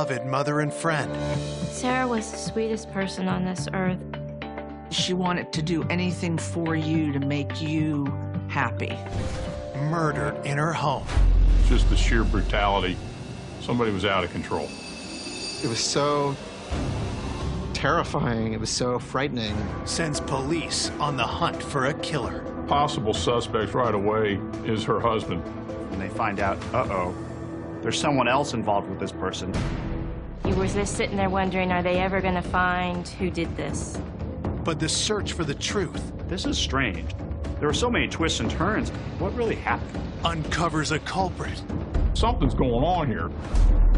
beloved mother and friend. Sarah was the sweetest person on this earth. She wanted to do anything for you to make you happy. Murdered in her home. Just the sheer brutality. Somebody was out of control. It was so terrifying. It was so frightening. Sends police on the hunt for a killer. Possible suspect right away is her husband. And they find out, uh-oh, there's someone else involved with this person. You were just sitting there wondering, are they ever going to find who did this? But the search for the truth. This is strange. There were so many twists and turns. What really happened? Uncovers a culprit. Something's going on here.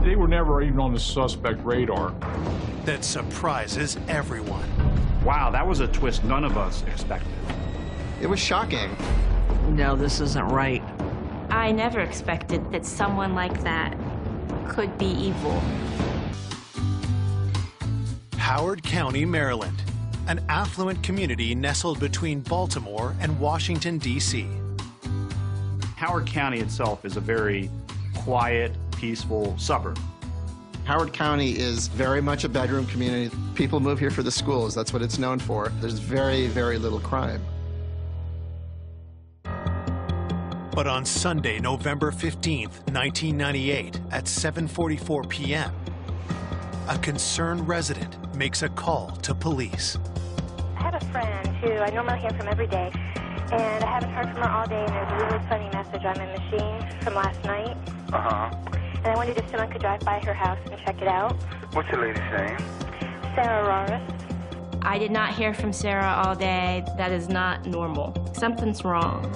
They were never even on the suspect radar. That surprises everyone. Wow, that was a twist none of us expected. It was shocking. No, this isn't right. I never expected that someone like that could be evil. Howard County, Maryland, an affluent community nestled between Baltimore and Washington, D.C. Howard County itself is a very quiet, peaceful suburb. Howard County is very much a bedroom community. People move here for the schools. That's what it's known for. There's very, very little crime. But on Sunday, November 15th, 1998, at 7:44 p.m., a concerned resident makes a call to police. I have a friend who I normally hear from every day, and I haven't heard from her all day, and there's a really funny message on my machine from last night. And I wondered if someone could drive by her house and check it out. What's the lady's name? Sarah Roris. I did not hear from Sarah all day. That is not normal. Something's wrong.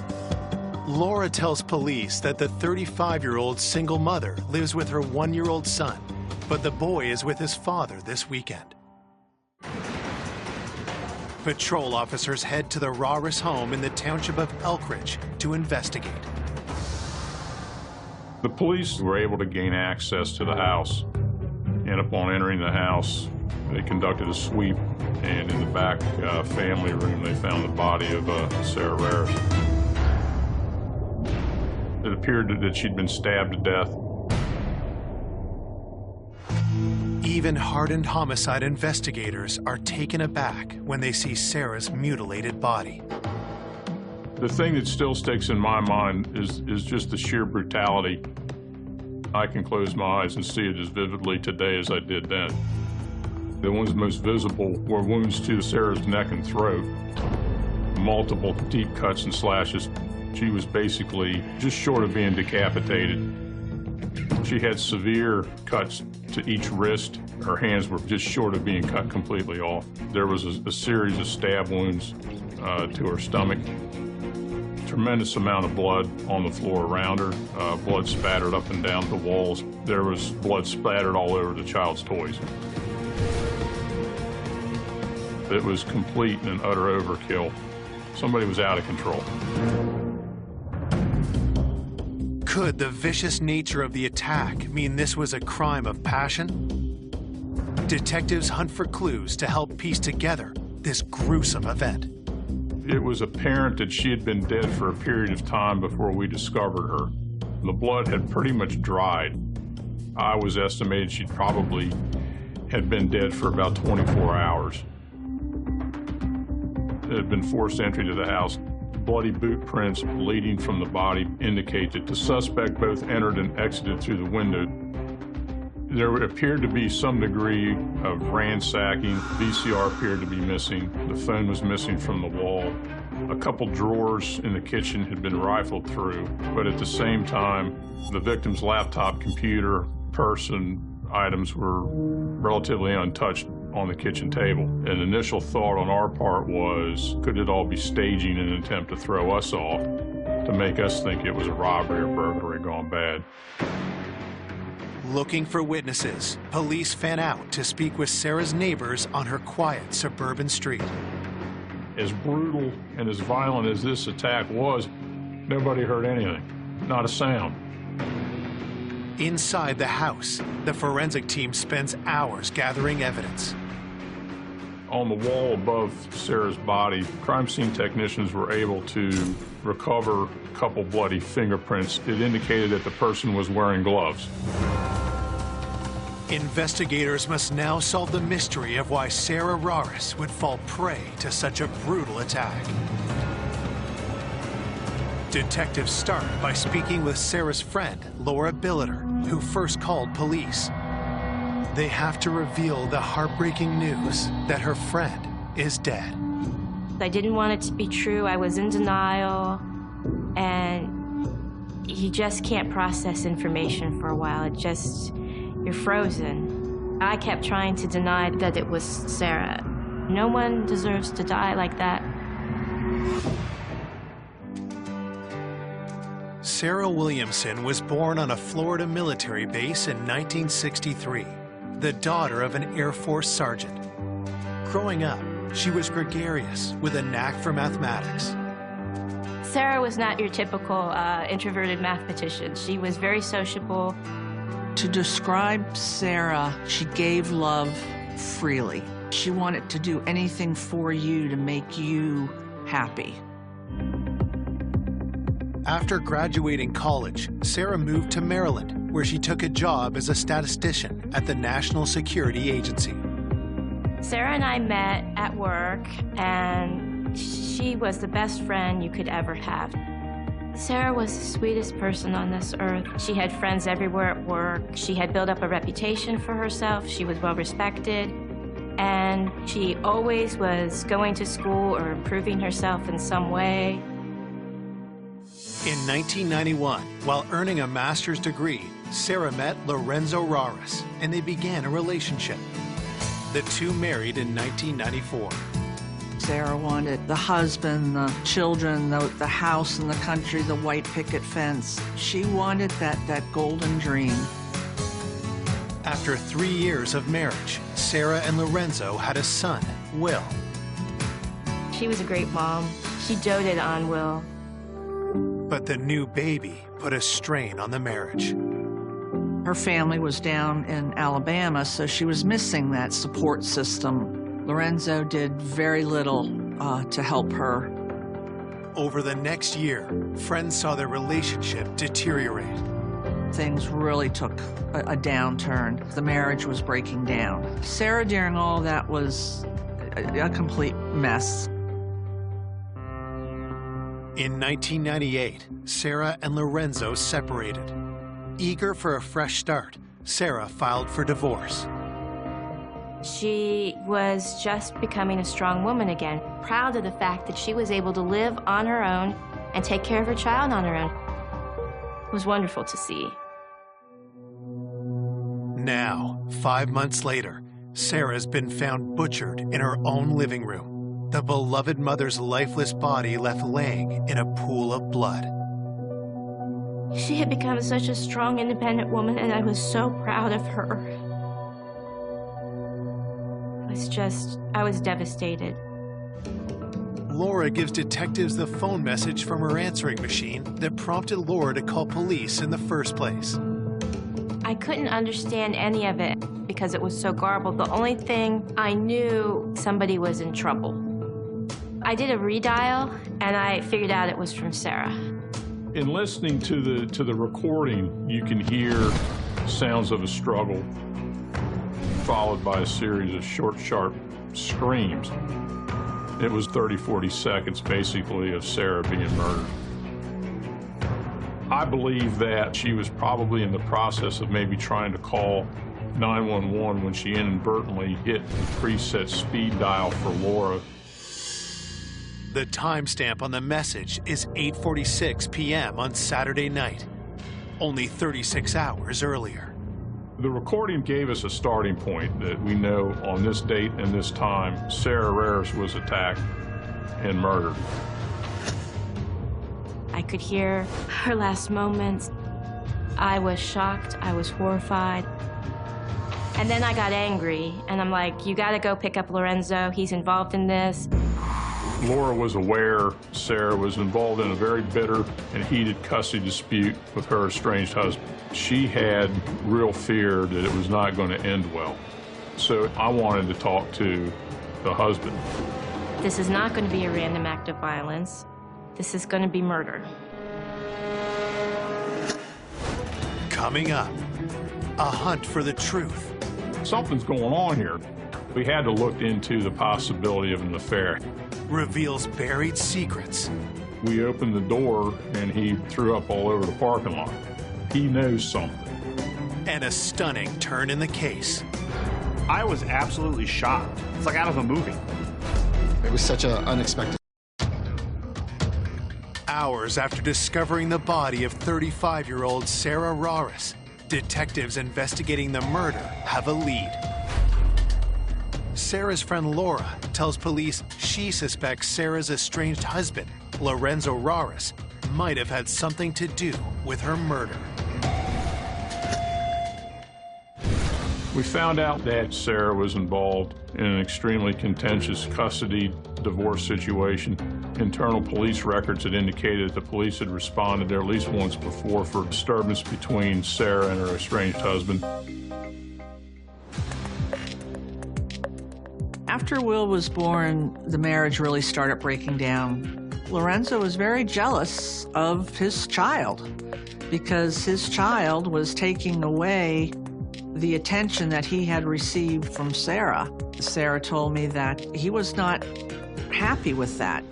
Laura tells police that the 35-year-old single mother lives with her 1-year-old son, but the boy is with his father this weekend. Patrol officers head to the Roris home in the township of Elkridge to investigate. The police were able to gain access to the house, and upon entering the house, they conducted a sweep, and in the back family room, they found the body of Sarah Roris. It appeared that she'd been stabbed to death. Even hardened homicide investigators are taken aback when they see Sarah's mutilated body. The thing that still sticks in my mind is just the sheer brutality. I can close my eyes and see it as vividly today as I did then. The ones most visible were wounds to Sarah's neck and throat, multiple deep cuts and slashes. She was basically just short of being decapitated. She had severe cuts to each wrist. Her hands were just short of being cut completely off. There was a series of stab wounds to her stomach. Tremendous amount of blood on the floor around her. Blood spattered up and down the walls. There was blood splattered all over the child's toys. It was complete and utter overkill. Somebody was out of control. Could the vicious nature of the attack mean this was a crime of passion? Detectives hunt for clues to help piece together this gruesome event. It was apparent that she had been dead for a period of time before we discovered her. The blood had pretty much dried. I was estimating she probably had been dead for about 24 hours. It had been forced entry to the house. Bloody boot prints leading from the body indicate that the suspect both entered and exited through the window. There appeared to be some degree of ransacking. VCR appeared to be missing. The phone was missing from the wall. A couple drawers in the kitchen had been rifled through, but at the same time, the victim's laptop, computer, purse, and items were relatively untouched on the kitchen table. An initial thought on our part was, could it all be staging in an attempt to throw us off, to make us think it was a robbery or burglary gone bad? Looking for witnesses, police fan out to speak with Sarah's neighbors on her quiet suburban street. As brutal and as violent as this attack was, nobody heard anything, not a sound. Inside the house, the forensic team spends hours gathering evidence. On the wall above Sarah's body, crime scene technicians were able to recover a couple bloody fingerprints. It indicated that the person was wearing gloves. Investigators must now solve the mystery of why Sarah Raris would fall prey to such a brutal attack. Detectives start by speaking with Sarah's friend, Laura Billiter, who first called police. They have to reveal the heartbreaking news that her friend is dead. I didn't want it to be true. I was in denial, and you just can't process information for a while. You're frozen. I kept trying to deny that it was Sarah. No one deserves to die like that. Sarah Williamson was born on a Florida military base in 1963, the daughter of an Air Force sergeant. Growing up, she was gregarious with a knack for mathematics. Sarah was not your typical introverted mathematician. She was very sociable. To describe Sarah, she gave love freely. She wanted to do anything for you to make you happy. After graduating college, Sarah moved to Maryland, where she took a job as a statistician at the National Security Agency. Sarah and I met at work, and she was the best friend you could ever have. Sarah was the sweetest person on this earth. She had friends everywhere at work. She had built up a reputation for herself. She was well respected. And she always was going to school or improving herself in some way. In 1991, while earning a master's degree, Sarah met Lorenzo Raris, and they began a relationship. The two married in 1994. Sarah wanted the husband, the children, the house in the country, the white picket fence. She wanted that golden dream. After 3 years of marriage, Sarah and Lorenzo had a son, Will. She was a great mom. She doted on Will. But the new baby put a strain on the marriage. Her family was down in Alabama, so she was missing that support system. Lorenzo did very little to help her. Over the next year, friends saw their relationship deteriorate. Things really took a downturn. The marriage was breaking down. Sarah, during all that, was a complete mess. In 1998, Sarah and Lorenzo separated. Eager for a fresh start, Sarah filed for divorce. She was just becoming a strong woman again, proud of the fact that she was able to live on her own and take care of her child on her own. It was wonderful to see. Now, 5 months later, Sarah's been found butchered in her own living room. The beloved mother's lifeless body left laying in a pool of blood. She had become such a strong, independent woman, and I was so proud of her. I was devastated. Laura gives detectives the phone message from her answering machine that prompted Laura to call police in the first place. I couldn't understand any of it because it was so garbled. The only thing I knew, somebody was in trouble. I did a redial, and I figured out it was from Sarah. In listening to the recording, you can hear sounds of a struggle, followed by a series of short, sharp screams. It was 30, 40 seconds, basically, of Sarah being murdered. I believe that she was probably in the process of maybe trying to call 911 when she inadvertently hit the preset speed dial for Laura. The timestamp on the message is 8:46 p.m. on Saturday night, only 36 hours earlier. The recording gave us a starting point that we know on this date and this time, Sarah Raris was attacked and murdered. I could hear her last moments. I was shocked, I was horrified. And then I got angry, and I'm like, you gotta go pick up Lorenzo, he's involved in this. Laura was aware Sarah was involved in a very bitter and heated custody dispute with her estranged husband. She had real fear that it was not going to end well. So I wanted to talk to the husband. This is not going to be a random act of violence. This is going to be murder. Coming up, a hunt for the truth Something's going on here. We had to look into the possibility of an affair. Reveals buried secrets. We opened the door and he threw up all over the parking lot. He knows something. And a stunning turn in the case. I was absolutely shocked. It's like out of a movie. It was such an unexpected. Hours after discovering the body of 35-year-old Sarah Raris, detectives investigating the murder have a lead. Sarah's friend Laura tells police she suspects Sarah's estranged husband, Lorenzo Raris, might have had something to do with her murder. We found out that Sarah was involved in an extremely contentious custody divorce situation. Internal police records had indicated that the police had responded there at least once before for disturbance between Sarah and her estranged husband. After Will was born, the marriage really started breaking down. Lorenzo was very jealous of his child because his child was taking away the attention that he had received from Sarah. Sarah told me that he was not happy with that.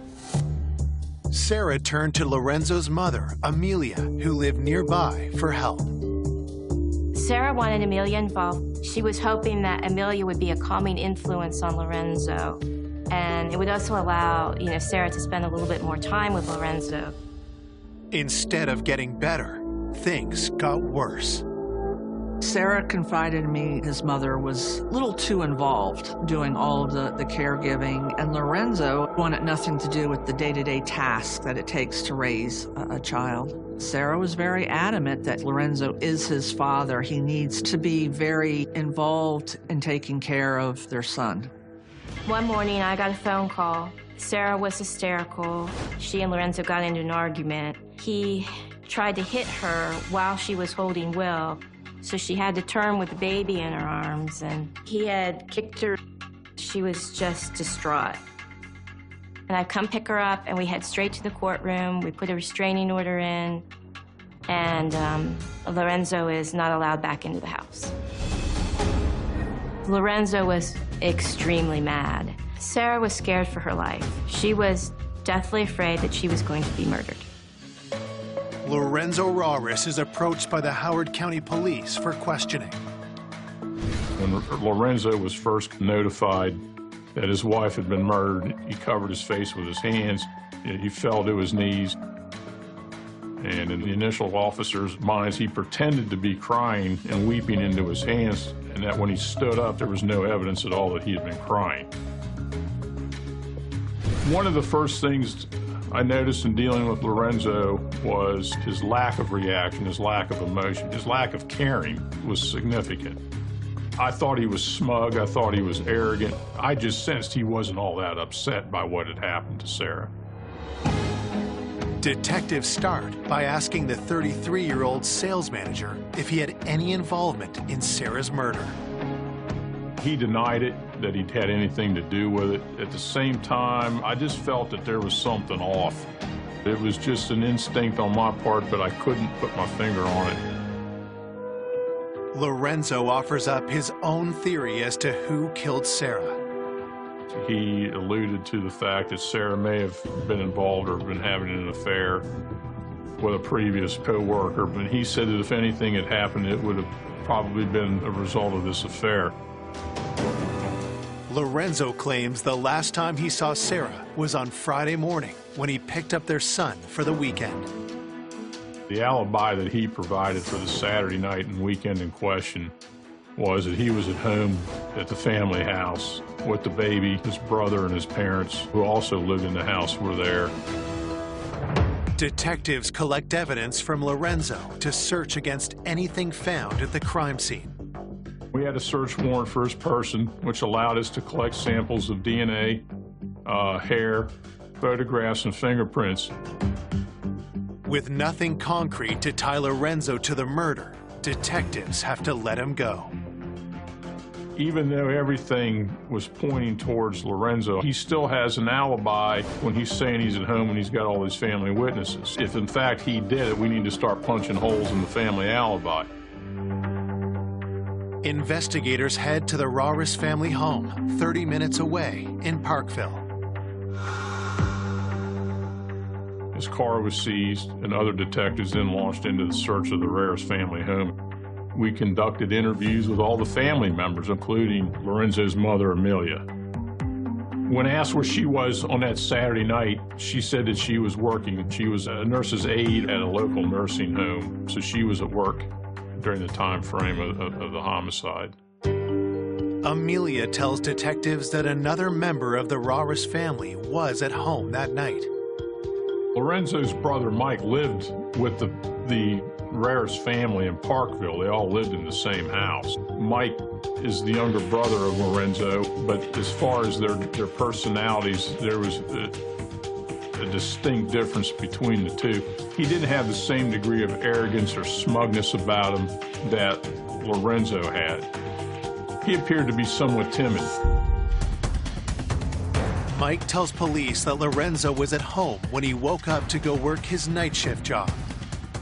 Sarah turned to Lorenzo's mother, Amelia, who lived nearby, for help. Sarah wanted Amelia involved. She was hoping that Amelia would be a calming influence on Lorenzo. And it would also allow, Sarah to spend a little bit more time with Lorenzo. Instead of getting better, things got worse. Sarah confided in me his mother was a little too involved doing all of the caregiving, and Lorenzo wanted nothing to do with the day-to-day tasks that it takes to raise a child. Sarah was very adamant that Lorenzo is his father. He needs to be very involved in taking care of their son. One morning, I got a phone call. Sarah was hysterical. She and Lorenzo got into an argument. He tried to hit her while she was holding Will. So she had to turn with the baby in her arms, and he had kicked her. She was just distraught. And I'd come pick her up, and we head straight to the courtroom. We put a restraining order in, and Lorenzo is not allowed back into the house. Lorenzo was extremely mad. Sarah was scared for her life. She was deathly afraid that she was going to be murdered. Lorenzo Raris is approached by the Howard County Police for questioning. When Lorenzo was first notified that his wife had been murdered, he covered his face with his hands. He fell to his knees. And in the initial officer's minds, he pretended to be crying and weeping into his hands, and that when he stood up, there was no evidence at all that he had been crying. One of the first things I noticed in dealing with Lorenzo was his lack of reaction, his lack of emotion, his lack of caring was significant. I thought he was smug, I thought he was arrogant. I just sensed he wasn't all that upset by what had happened to Sarah. Detectives start by asking the 33-year-old sales manager if he had any involvement in Sarah's murder. He denied it, that he'd had anything to do with it. At the same time, I just felt that there was something off. It was just an instinct on my part, but I couldn't put my finger on it. Lorenzo offers up his own theory as to who killed Sarah. He alluded to the fact that Sarah may have been involved or been having an affair with a previous co-worker, but he said that if anything had happened, it would have probably been a result of this affair. Lorenzo claims the last time he saw Sarah was on Friday morning when he picked up their son for the weekend. The alibi that he provided for the Saturday night and weekend in question was that he was at home at the family house with the baby. His brother and his parents, who also lived in the house, were there. Detectives collect evidence from Lorenzo to search against anything found at the crime scene. We had a search warrant for his person, which allowed us to collect samples of DNA, hair, photographs, and fingerprints. With nothing concrete to tie Lorenzo to the murder, detectives have to let him go. Even though everything was pointing towards Lorenzo, he still has an alibi when he's saying he's at home and he's got all these family witnesses. If in fact he did it, we need to start punching holes in the family alibi. Investigators head to the Rauris family home, 30 minutes away in Parkville. His car was seized, and other detectives then launched into the search of the Rauris family home. We conducted interviews with all the family members, including Lorenzo's mother, Amelia. When asked where she was on that Saturday night, she said that she was working. She was a nurse's aide at a local nursing home, so she was at work during the time frame of the homicide. Amelia tells detectives that another member of the Rauris family was at home that night. Lorenzo's brother, Mike, lived with the Rauris family in Parkville. They all lived in the same house. Mike is the younger brother of Lorenzo, but as far as their personalities, there was a distinct difference between the two. He didn't have the same degree of arrogance or smugness about him that Lorenzo had. He appeared to be somewhat timid. Mike tells police that Lorenzo was at home when he woke up to go work his night shift job.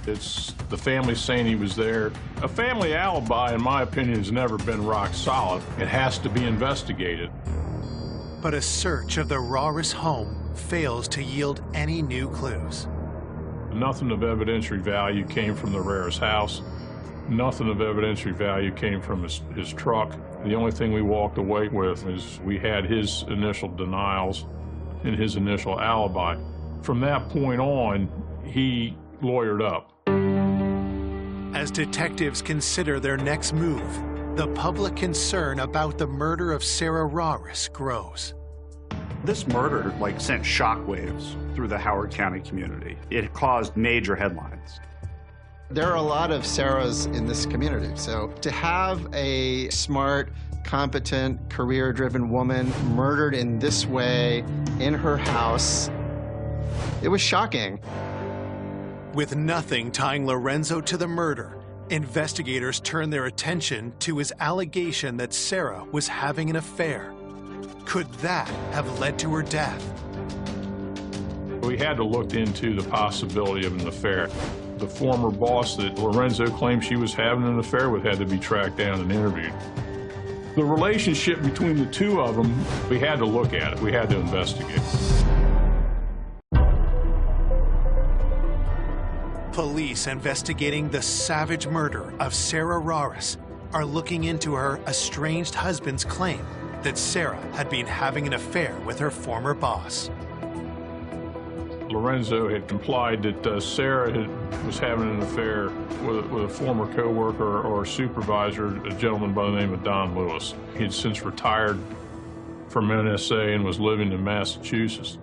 It's the family saying he was there. A family alibi, in my opinion, has never been rock solid. It has to be investigated. But a search of the Rauris home fails to yield any new clues. Nothing of evidentiary value came from the Rauris house. Nothing of evidentiary value came from his truck. The only thing we walked away with is we had his initial denials and his initial alibi. From that point on, he lawyered up. As detectives consider their next move, the public concern about the murder of Sarah Rauris grows. This murder sent shockwaves through the Howard County community. It caused major headlines. There are a lot of Sarahs in this community, so to have a smart, competent, career-driven woman murdered in this way in her house, it was shocking. With nothing tying Lorenzo to the murder, investigators turn their attention to his allegation that Sarah was having an affair. Could that have led to her death? We had to look into the possibility of an affair. The former boss that Lorenzo claimed she was having an affair with had to be tracked down and interviewed. The relationship between the two of them, we had to look at it. We had to investigate. Police investigating the savage murder of Sarah Rauris are looking into her estranged husband's claim that Sarah had been having an affair with her former boss. Lorenzo had implied that Sarah was having an affair with a former co-worker or supervisor, a gentleman by the name of Don Lewis. He had since retired from NSA and was living in Massachusetts.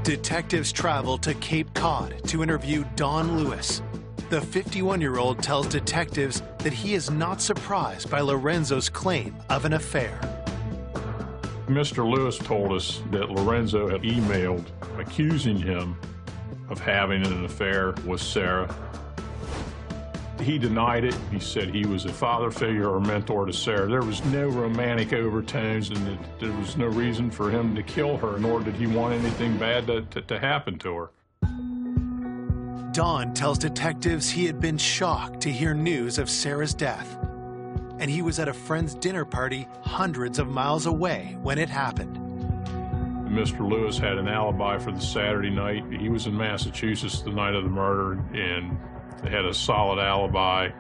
Detectives travel to Cape Cod to interview Don Lewis. The 51-year-old tells detectives that he is not surprised by Lorenzo's claim of an affair. Mr. Lewis told us that Lorenzo had emailed accusing him of having an affair with Sarah. He denied it. He said he was a father figure or mentor to Sarah. There was no romantic overtones, and there was no reason for him to kill her, nor did he want anything bad to happen to her. Don tells detectives he had been shocked to hear news of Sarah's death, and he was at a friend's dinner party hundreds of miles away when it happened. Mr. Lewis had an alibi for the Saturday night. He was in Massachusetts the night of the murder, and they had a solid alibi.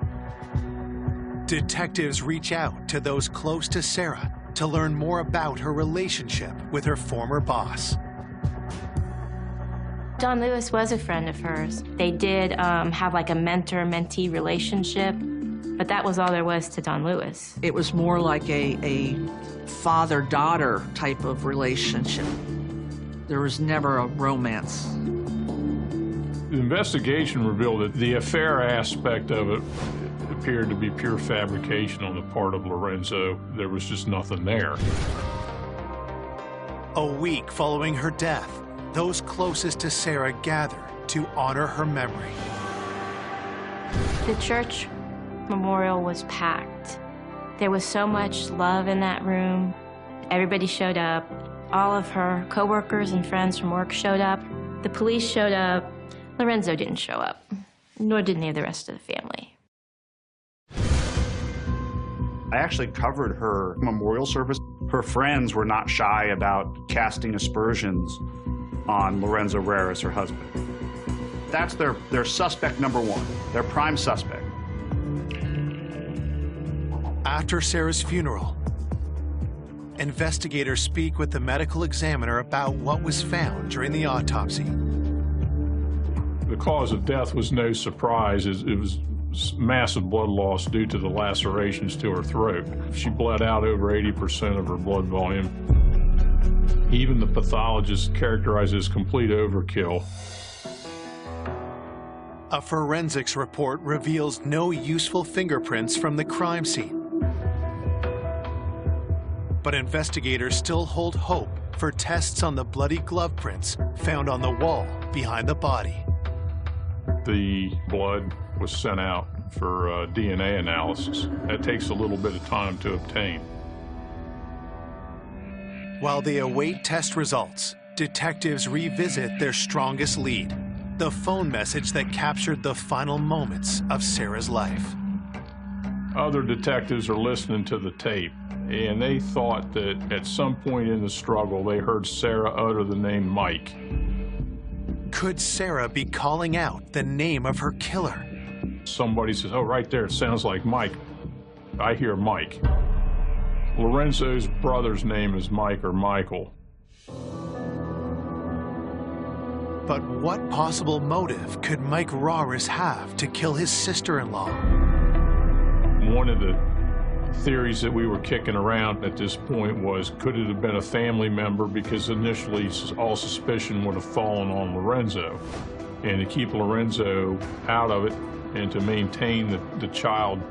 Detectives reach out to those close to Sarah to learn more about her relationship with her former boss. Don Lewis was a friend of hers. They did have a mentor-mentee relationship, but that was all there was to Don Lewis. It was more like a father-daughter type of relationship. There was never a romance. The investigation revealed that the affair aspect of it appeared to be pure fabrication on the part of Lorenzo. There was just nothing there. A week following her death, those closest to Sarah gather to honor her memory. The church memorial was packed. There was so much love in that room. Everybody showed up. All of her coworkers and friends from work showed up. The police showed up. Lorenzo didn't show up, nor did any of the rest of the family. I actually covered her memorial service. Her friends were not shy about casting aspersions on Lorenzo Raris, her husband. That's their suspect number one, their prime suspect. After Sarah's funeral, investigators speak with the medical examiner about what was found during the autopsy. The cause of death was no surprise. It was massive blood loss due to the lacerations to her throat. She bled out over 80% of her blood volume. Even the pathologist characterized it as complete overkill. A forensics report reveals no useful fingerprints from the crime scene. But investigators still hold hope for tests on the bloody glove prints found on the wall behind the body. The blood was sent out for DNA analysis. That takes a little bit of time to obtain. While they await test results, detectives revisit their strongest lead, the phone message that captured the final moments of Sarah's life. Other detectives are listening to the tape, and they thought that at some point in the struggle, they heard Sarah utter the name Mike. Could Sarah be calling out the name of her killer? Somebody says, oh, right there, it sounds like Mike. I hear Mike. Lorenzo's brother's name is Mike or Michael. But what possible motive could Mike Raris have to kill his sister-in-law? One of the theories that we were kicking around at this point was, could it have been a family member? Because initially all suspicion would have fallen on Lorenzo. And to keep Lorenzo out of it and to maintain the child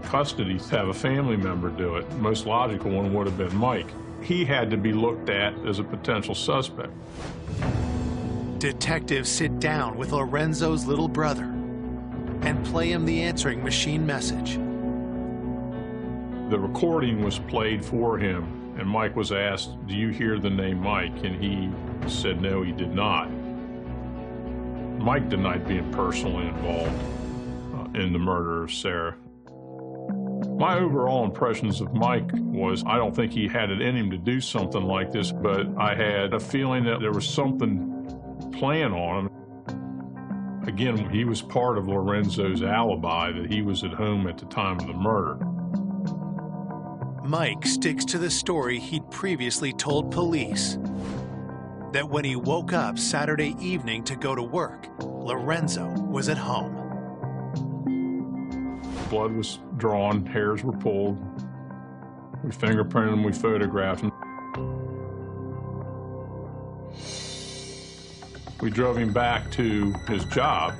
custody, to have a family member do it, the most logical one would have been Mike. He had to be looked at as a potential suspect. Detectives sit down with Lorenzo's little brother and play him the answering machine message. The recording was played for him, and Mike was asked, do you hear the name Mike? And he said no, he did not. Mike denied being personally involved in the murder of Sarah. My overall impressions of Mike was, I don't think he had it in him to do something like this, but I had a feeling that there was something playing on him. Again, he was part of Lorenzo's alibi that he was at home at the time of the murder. Mike sticks to the story he'd previously told police, that when he woke up Saturday evening to go to work, Lorenzo was at home. Blood was drawn, hairs were pulled. We fingerprinted him, we photographed him. We drove him back to his job.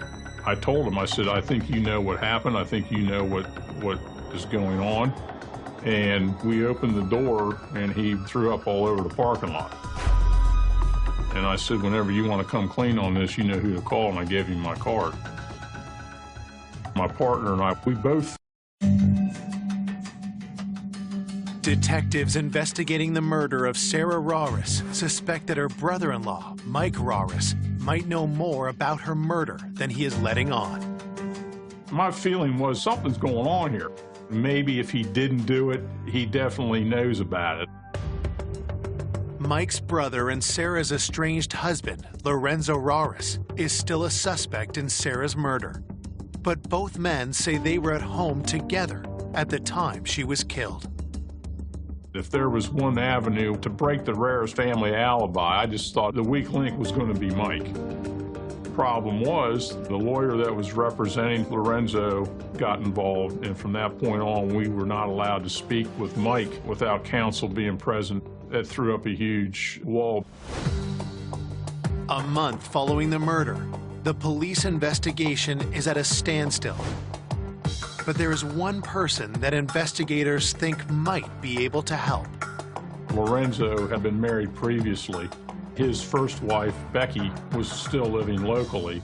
I told him, I said, I think you know what happened. I think you know what is going on. And we opened the door, and he threw up all over the parking lot. And I said, whenever you want to come clean on this, you know who to call, and I gave him my card. My partner and I, we both... Detectives investigating the murder of Sarah Raris suspect that her brother-in-law, Mike Raris, might know more about her murder than he is letting on. My feeling was something's going on here. Maybe if he didn't do it, he definitely knows about it. Mike's brother and Sarah's estranged husband, Lorenzo Raris, is still a suspect in Sarah's murder. But both men say they were at home together at the time she was killed. If there was one avenue to break the Raris family alibi, I just thought the weak link was going to be Mike. Problem was, the lawyer that was representing Lorenzo got involved, and from that point on, we were not allowed to speak with Mike without counsel being present. That threw up a huge wall. A month following the murder, the police investigation is at a standstill. But there is one person that investigators think might be able to help. Lorenzo had been married previously. His first wife, Becky, was still living locally.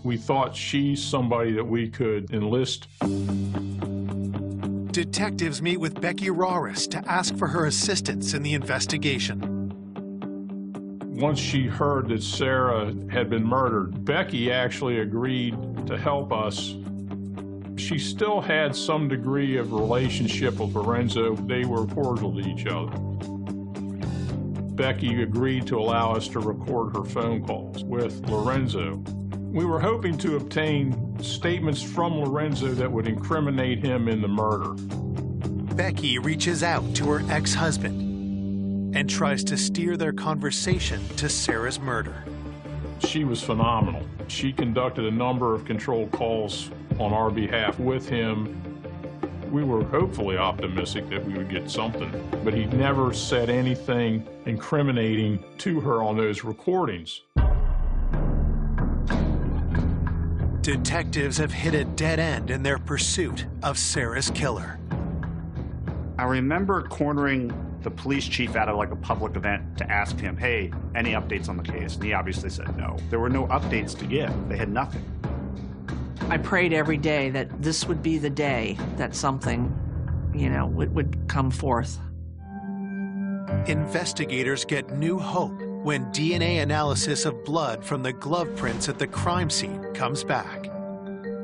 We thought she's somebody that we could enlist. Detectives meet with Becky Raris to ask for her assistance in the investigation. Once she heard that Sarah had been murdered, Becky actually agreed to help us. She still had some degree of relationship with Lorenzo. They were cordial to each other. Becky agreed to allow us to record her phone calls with Lorenzo. We were hoping to obtain statements from Lorenzo that would incriminate him in the murder. Becky reaches out to her ex-husband and tries to steer their conversation to Sarah's murder. She was phenomenal. She conducted a number of controlled calls on our behalf with him. We were hopefully optimistic that we would get something, but he never said anything incriminating to her on those recordings. Detectives have hit a dead end in their pursuit of Sarah's killer. I remember cornering the police chief out of like a public event to ask him, hey, any updates on the case? And he obviously said no. There were no updates to give. They had nothing. I prayed every day that this would be the day that something, would come forth. Investigators get new hope when DNA analysis of blood from the glove prints at the crime scene comes back.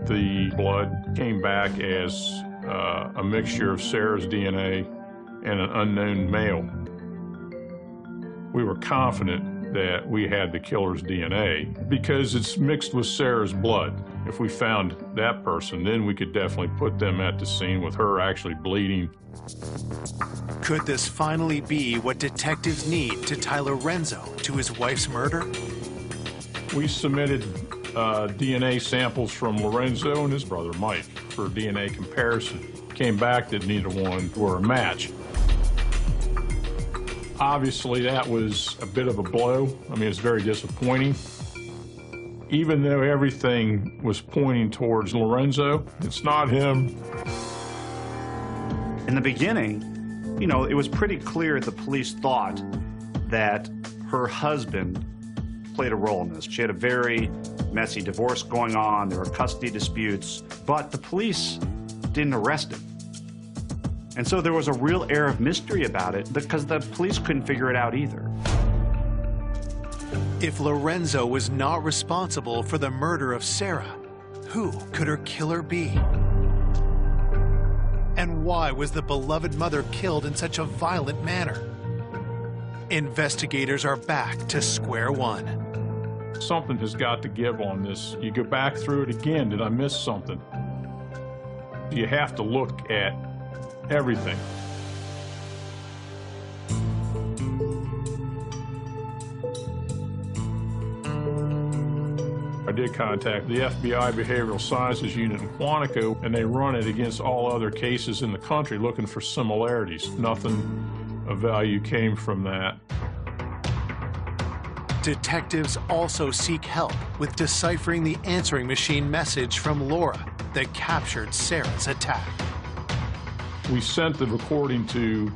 The blood came back as a mixture of Sarah's DNA and an unknown male. We were confident that we had the killer's DNA because it's mixed with Sarah's blood. If we found that person, then we could definitely put them at the scene with her actually bleeding. Could this finally be what detectives need to tie Lorenzo to his wife's murder? We submitted DNA samples from Lorenzo and his brother Mike for DNA comparison. Came back that neither one were a match. Obviously, that was a bit of a blow. I mean, it's very disappointing. Even though everything was pointing towards Lorenzo, it's not him. In the beginning, it was pretty clear the police thought that her husband played a role in this. She had a very messy divorce going on. There were custody disputes, but the police didn't arrest him. And so there was a real air of mystery about it because the police couldn't figure it out either. If Lorenzo was not responsible for the murder of Sarah, who could her killer be? And why was the beloved mother killed in such a violent manner? Investigators are back to square one. Something has got to give on this. You go back through it again. Did I miss something? You have to look at everything. I did contact the FBI Behavioral Sciences Unit in Quantico, and they run it against all other cases in the country looking for similarities. Nothing of value came from that. Detectives also seek help with deciphering the answering machine message from Laura that captured Sarah's attack. We sent the recording to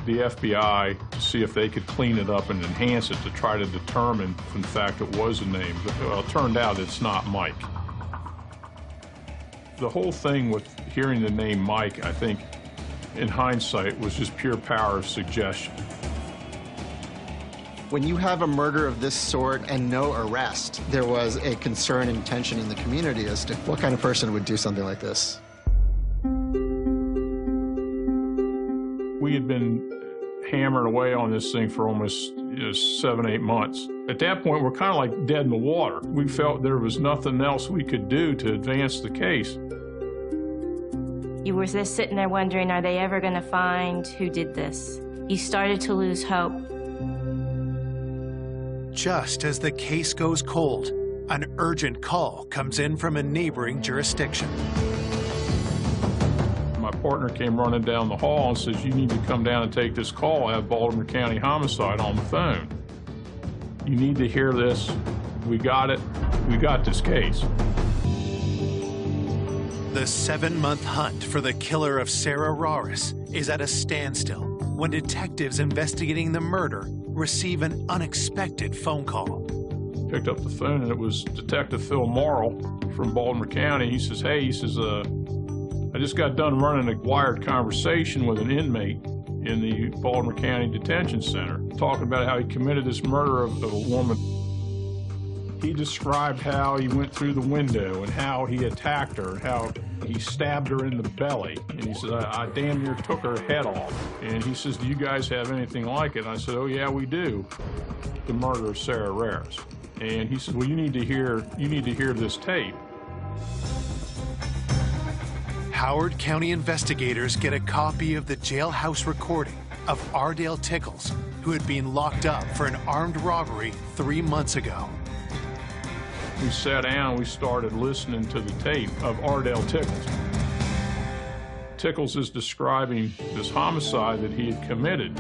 the FBI to see if they could clean it up and enhance it to try to determine if in fact it was a name. Well, it turned out it's not Mike. The whole thing with hearing the name Mike, I think, in hindsight, was just pure power of suggestion. When you have a murder of this sort and no arrest, there was a concern and tension in the community as to what kind of person would do something like this. We had been hammering away on this thing for almost 7, 8 months. At that point, we're kind of like dead in the water. We felt there was nothing else we could do to advance the case. You were just sitting there wondering, are they ever going to find who did this? You started to lose hope. Just as the case goes cold, an urgent call comes in from a neighboring jurisdiction. My partner came running down the hall and says, you need to come down and take this call. I have Baltimore County Homicide on the phone. You need to hear this. We got it. We got this case. The 7-month hunt for the killer of Sarah Raris is at a standstill when detectives investigating the murder receive an unexpected phone call. Picked up the phone and it was Detective Phil Morrill from Baltimore County. He says, hey, I just got done running a wired conversation with an inmate in the Baltimore County Detention Center, talking about how he committed this murder of a woman. He described how he went through the window and how he attacked her, and how He stabbed her in the belly, and he said, I damn near took her head off. And he says, do you guys have anything like it? And I said, oh yeah, we do. The murder of Sarah Rares. And he said, well, you need to hear this tape. Howard County investigators get a copy of the jailhouse recording of Ardell Tickles, who had been locked up for an armed robbery 3 months ago. We sat down, we started listening to the tape of Ardell Tickles. Tickles is describing this homicide that he had committed.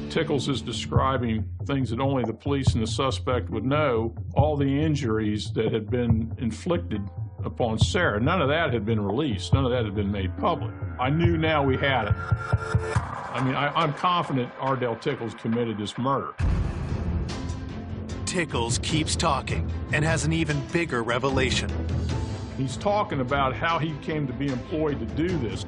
Tickles is describing things that only the police and the suspect would know, all the injuries that had been inflicted upon Sarah. None of that had been released. None of that had been made public. I knew now we had it. I mean, I'm confident Ardell Tickles committed this murder. Tickles keeps talking and has an even bigger revelation. He's talking about how he came to be employed to do this.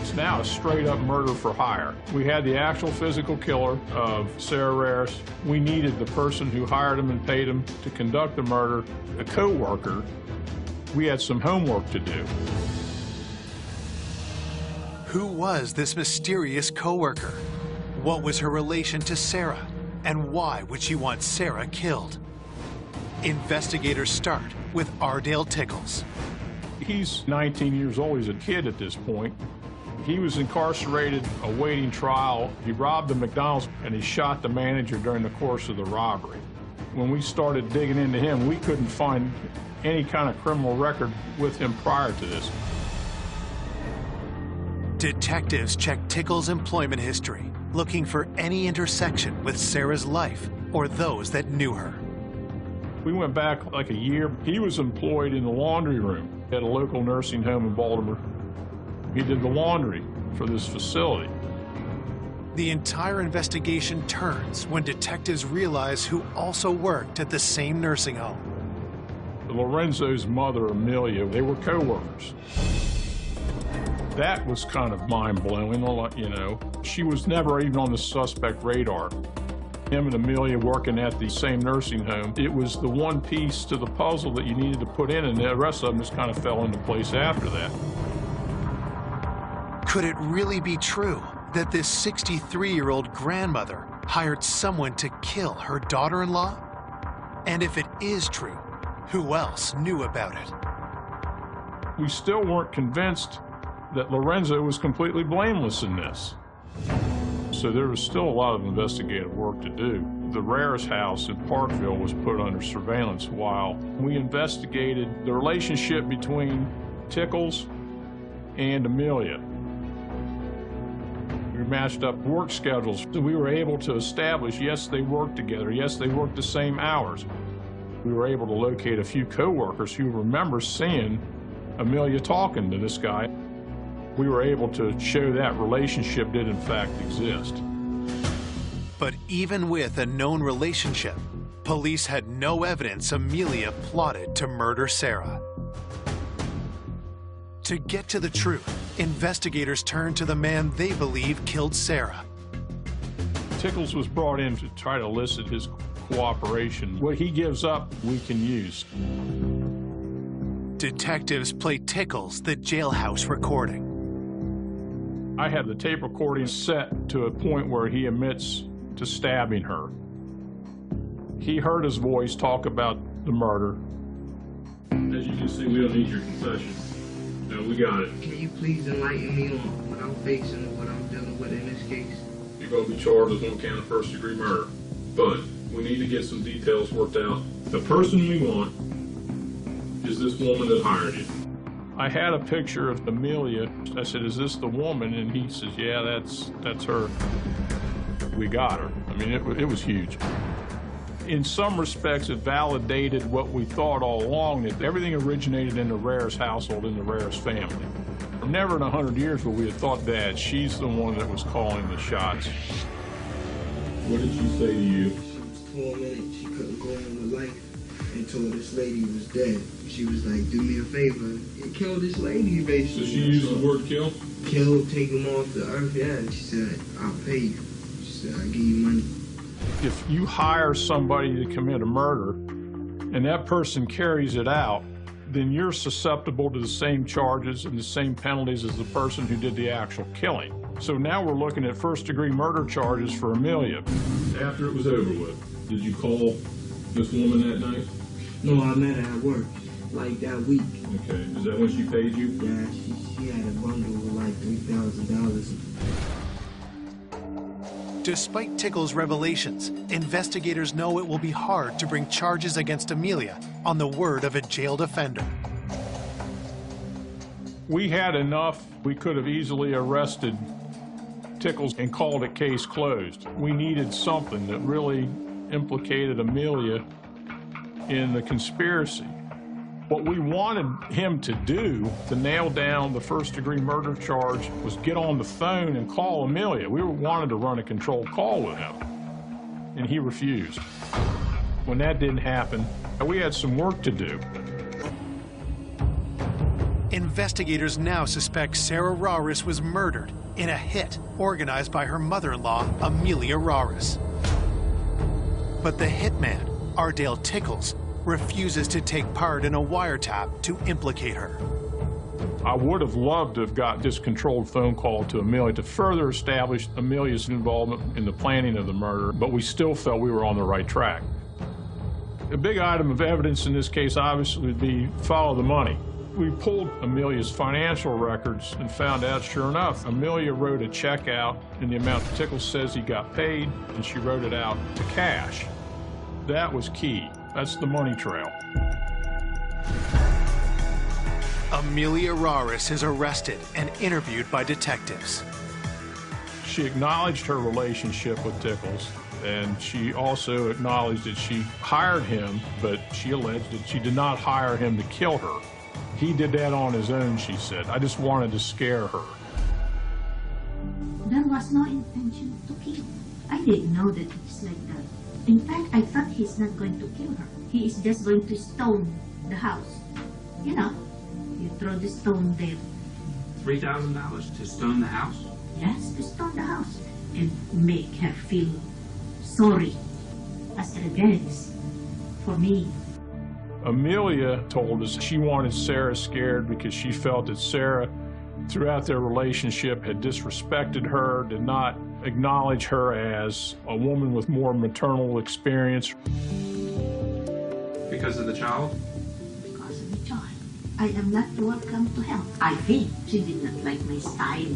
It's now a straight-up murder for hire. We had the actual physical killer of Sarah Rares. We needed the person who hired him and paid him to conduct the murder, a co-worker. We had some homework to do. Who was this mysterious co-worker? What was her relation to Sarah? And why would she want Sarah killed? Investigators start with Ardell Tickles. He's 19 years old. He's a kid at this point. He was incarcerated awaiting trial. He robbed the McDonald's and he shot the manager during the course of the robbery. When we started digging into him, we couldn't find any kind of criminal record with him prior to this. Detectives checked Tickles' employment history, looking for any intersection with Sarah's life or those that knew her. We went back like a year. He was employed in the laundry room at a local nursing home in Baltimore. He did the laundry for this facility. The entire investigation turns when detectives realize who also worked at the same nursing home. Lorenzo's mother, Amelia, they were co-workers. That was kind of mind-blowing, you know. She was never even on the suspect radar. Him and Amelia working at the same nursing home, it was the one piece to the puzzle that you needed to put in, and the rest of them just kind of fell into place after that. Could it really be true that this 63-year-old grandmother hired someone to kill her daughter-in-law? And if it is true, who else knew about it? We still weren't convinced that Lorenzo was completely blameless in this. So there was still a lot of investigative work to do. The Rares house in Parkville was put under surveillance while we investigated the relationship between Tickles and Amelia. We matched up work schedules. So we were able to establish, yes, they worked together. Yes, they worked the same hours. We were able to locate a few co-workers who remember seeing Amelia talking to this guy. We were able to show that relationship did in fact exist. But even with a known relationship, police had no evidence Amelia plotted to murder Sarah. To get to the truth, investigators turned to the man they believe killed Sarah. Tickles was brought in to try to elicit his cooperation. What he gives up, we can use. Detectives play Tickles the jailhouse recording. I had the tape recording set to a point where he admits to stabbing her. He heard his voice talk about the murder. As you can see, we don't need your confession. No, we got it. Can you please enlighten me on what I'm facing and what I'm dealing with in this case? You're going to be charged with one count of first-degree murder. But we need to get some details worked out. The person we want is this woman that hired you. I had a picture of Amelia. I said, is this the woman? And he says, yeah, that's her. We got her. I mean, it was huge. In some respects, it validated what we thought all along, that everything originated in the Rares household, in the Rares family. Never in 100 years would we have thought that she's the one that was calling the shots. What did she say to you? She was tormented. She couldn't go on with life until this lady was dead. She was like, do me a favor and kill this lady, basically. So she used the word kill? Kill, take him off the earth, yeah. And she said, I'll pay you. She said, I'll give you money. If you hire somebody to commit a murder and that person carries it out, then you're susceptible to the same charges and the same penalties as the person who did the actual killing. So now we're looking at first-degree murder charges for Amelia. After it was over with, did you call this woman that night? No, I met her at work, like that week. Okay, is that when she paid you? Yeah, she had a bundle of like $3,000. Despite Tickle's revelations, investigators know it will be hard to bring charges against Amelia on the word of a jailed offender. We had enough. We could have easily arrested Tickles and called it case closed. We needed something that really implicated Amelia in the conspiracy. What we wanted him to do to nail down the first-degree murder charge was get on the phone and call Amelia. We wanted to run a controlled call with him, and he refused. When that didn't happen, we had some work to do. Investigators now suspect Sarah Raris was murdered in a hit organized by her mother-in-law, Amelia Raris. But the hitman, Ardale Tickles, refuses to take part in a wiretap to implicate her. I would have loved to have got this controlled phone call to Amelia to further establish Amelia's involvement in the planning of the murder, but we still felt we were on the right track. A big item of evidence in this case obviously would be follow the money. We pulled Amelia's financial records and found out, sure enough, Amelia wrote a check out in the amount that Tickles says he got paid, and she wrote it out to cash. That was key. That's the money trail. Amelia Raris is arrested and interviewed by detectives. She acknowledged her relationship with Tickles, and she also acknowledged that she hired him, but she alleged that she did not hire him to kill her. He did that on his own, she said. I just wanted to scare her. There was no intention to kill. I didn't know that it's like that. In fact, I thought he's not going to kill her. He is just going to stone the house. You know, you throw the stone there. $3,000 to stone the house? Yes, to stone the house and make her feel sorry as revenge for me. Amelia told us she wanted Sarah scared because she felt that Sarah, throughout their relationship, had disrespected her, did not acknowledge her as a woman with more maternal experience. Because of the child? Because of the child. I am not welcome to help. I think she did not like my style.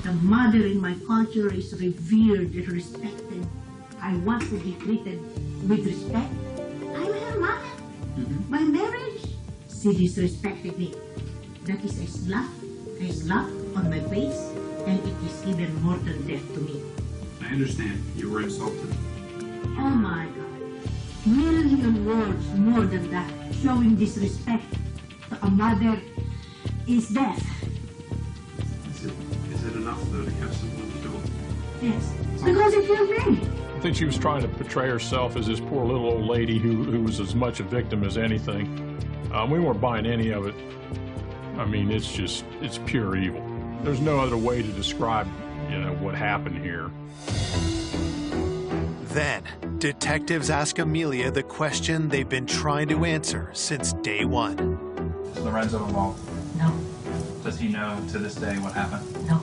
The mother in my culture is revered and respected. I want to be treated with respect. I'm her mother. My marriage, she disrespected me. That is a slap on my face, and it is even more than death to me. I understand. You were insulted. Oh my God. Million words more than that. Showing disrespect to a mother is death. Is it enough, though, to have someone killed? Yes, because it killed me. I think she was trying to portray herself as this poor little old lady who was as much a victim as anything. We weren't buying any of it. I mean, it's pure evil. There's no other way to describe, what happened here. Then, detectives ask Amelia the question they've been trying to answer since day one. Is Lorenzo involved? No. Does he know to this day what happened? No.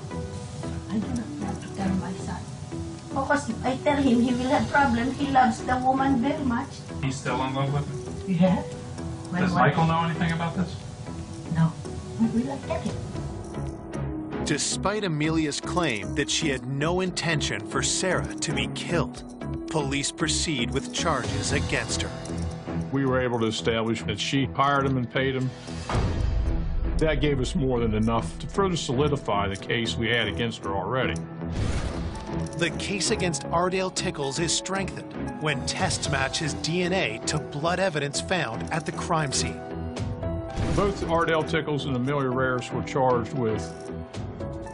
I do not want to tell my son. Because if I tell him, he will have problems. He loves the woman very much. He's still in love with her? Yeah. Does Michael know anything about this? No. We will not tell him. Despite Amelia's claim that she had no intention for Sarah to be killed, police proceed with charges against her. We were able to establish that she hired him and paid him. That gave us more than enough to further solidify the case we had against her already. The case against Ardale Tickles is strengthened when tests match his DNA to blood evidence found at the crime scene. Both Ardell Tickles and Amelia Reyes were charged with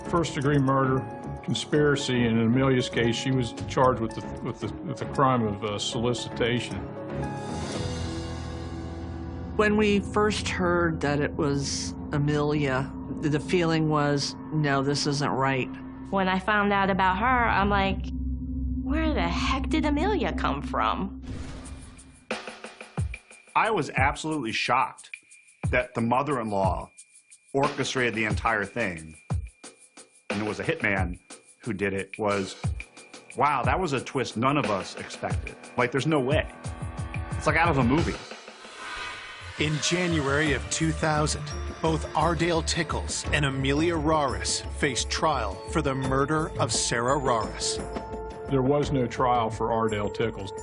first-degree murder, conspiracy, and in Amelia's case, she was charged with the crime of solicitation. When we first heard that it was Amelia, the feeling was, no, this isn't right. When I found out about her, I'm like, where the heck did Amelia come from? I was absolutely shocked that the mother-in-law orchestrated the entire thing, and it was a hitman who did it. Was, wow, that was a twist none of us expected. Like, there's no way. It's like out of a movie. In January of 2000, both Ardell Tickles and Amelia Reyes faced trial for the murder of Sarah Reyes. There was no trial for Ardell Tickles.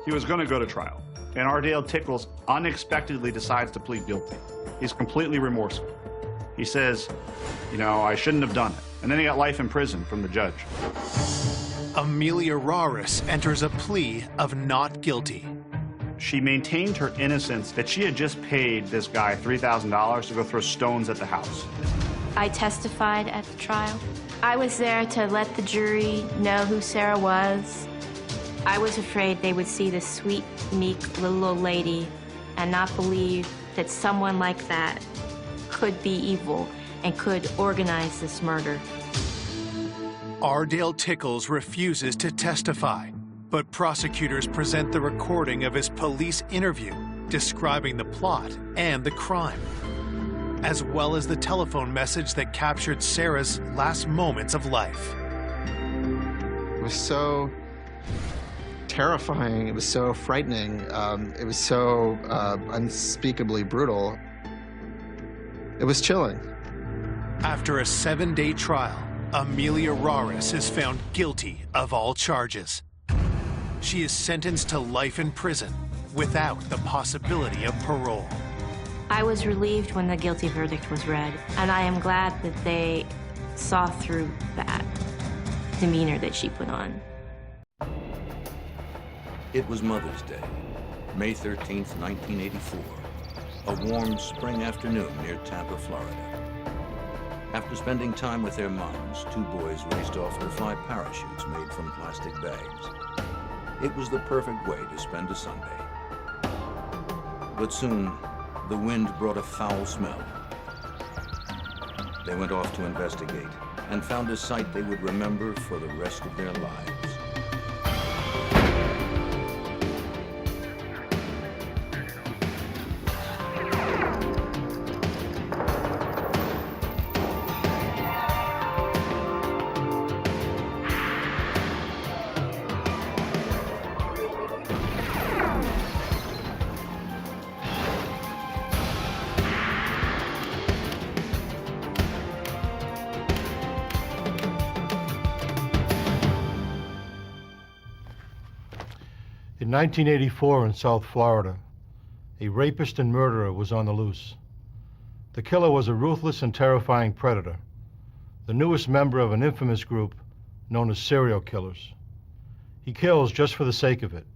He was going to go to trial, and Ardell Tickles unexpectedly decides to plead guilty. He's completely remorseful. He says, you know, I shouldn't have done it. And then he got life in prison from the judge. Amelia Reyes enters a plea of not guilty. She maintained her innocence, that she had just paid this guy $3,000 to go throw stones at the house. I testified at the trial. I was there to let the jury know who Sarah was. I was afraid they would see this sweet, meek little old lady and not believe that someone like that could be evil and could organize this murder. Ardell Tickles refuses to testify, but prosecutors present the recording of his police interview describing the plot and the crime, as well as the telephone message that captured Sarah's last moments of life. It was so terrifying. It was so frightening. It was so unspeakably brutal. It was chilling. After a 7-day trial, Amelia Reyes is found guilty of all charges. She is sentenced to life in prison without the possibility of parole. I was relieved when the guilty verdict was read, and I am glad that they saw through that demeanor that she put on. It was Mother's Day, May 13th, 1984, a warm spring afternoon near Tampa, Florida. After spending time with their moms, two boys raced off to fly parachutes made from plastic bags. It was the perfect way to spend a Sunday. But soon, the wind brought a foul smell. They went off to investigate and found a sight they would remember for the rest of their lives. In 1984 in South Florida, a rapist and murderer was on the loose. The killer was a ruthless and terrifying predator, the newest member of an infamous group known as serial killers. He kills just for the sake of it.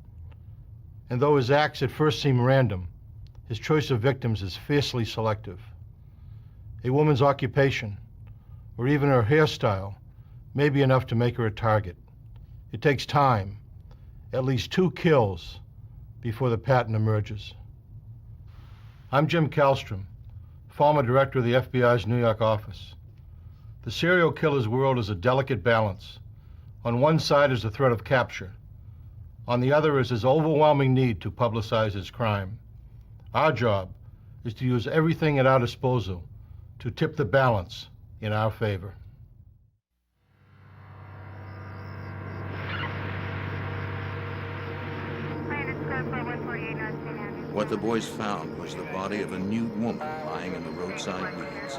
And though his acts at first seem random, his choice of victims is fiercely selective. A woman's occupation, or even her hairstyle, may be enough to make her a target. It takes time, at least 2 kills, before the pattern emerges. I'm Jim Kallstrom, former director of the FBI's New York office. The serial killer's world is a delicate balance. On one side is the threat of capture. On the other is his overwhelming need to publicize his crime. Our job is to use everything at our disposal to tip the balance in our favor. What the boys found was the body of a nude woman lying in the roadside weeds.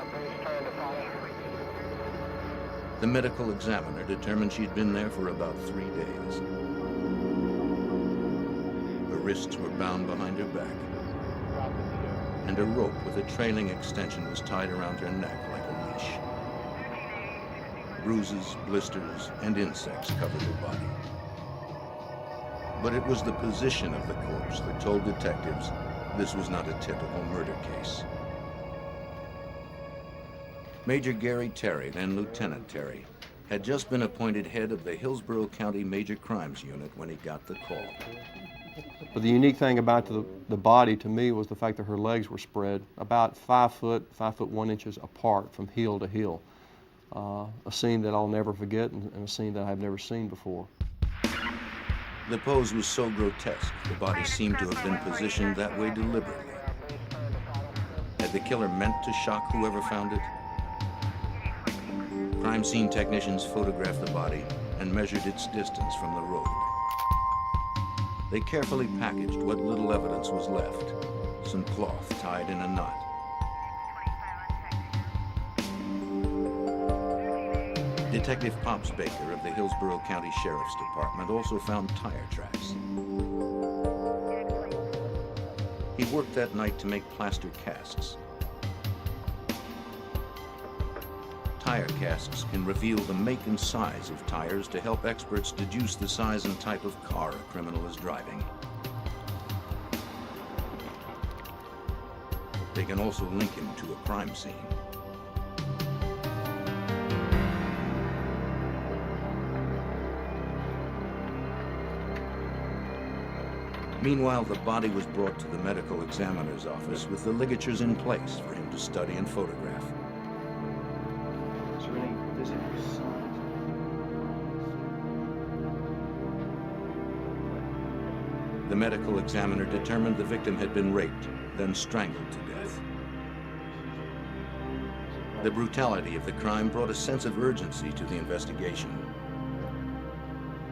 The medical examiner determined she'd been there for about 3 days. Her wrists were bound behind her back, and a rope with a trailing extension was tied around her neck like a leash. Bruises, blisters, and insects covered her body. But it was the position of the corpse that told detectives this was not a typical murder case. Major Gary Terry, then Lieutenant Terry, had just been appointed head of the Hillsborough County Major Crimes Unit when he got the call. But the unique thing about the body to me was the fact that her legs were spread about 5 foot 1 inches apart from heel to heel. A scene that I'll never forget and a scene that I've never seen before. The pose was so grotesque, the body seemed to have been positioned that way deliberately. Had the killer meant to shock whoever found it? Crime scene technicians photographed the body and measured its distance from the road. They carefully packaged what little evidence was left, some cloth tied in a knot. Detective Pops Baker of the Hillsborough County Sheriff's Department also found tire tracks. He worked that night to make plaster casts. Tire casts can reveal the make and size of tires to help experts deduce the size and type of car a criminal is driving. They can also link him to a crime scene. Meanwhile, the body was brought to the medical examiner's office with the ligatures in place for him to study and photograph. Is there any visible signs? The medical examiner determined the victim had been raped, then strangled to death. The brutality of the crime brought a sense of urgency to the investigation.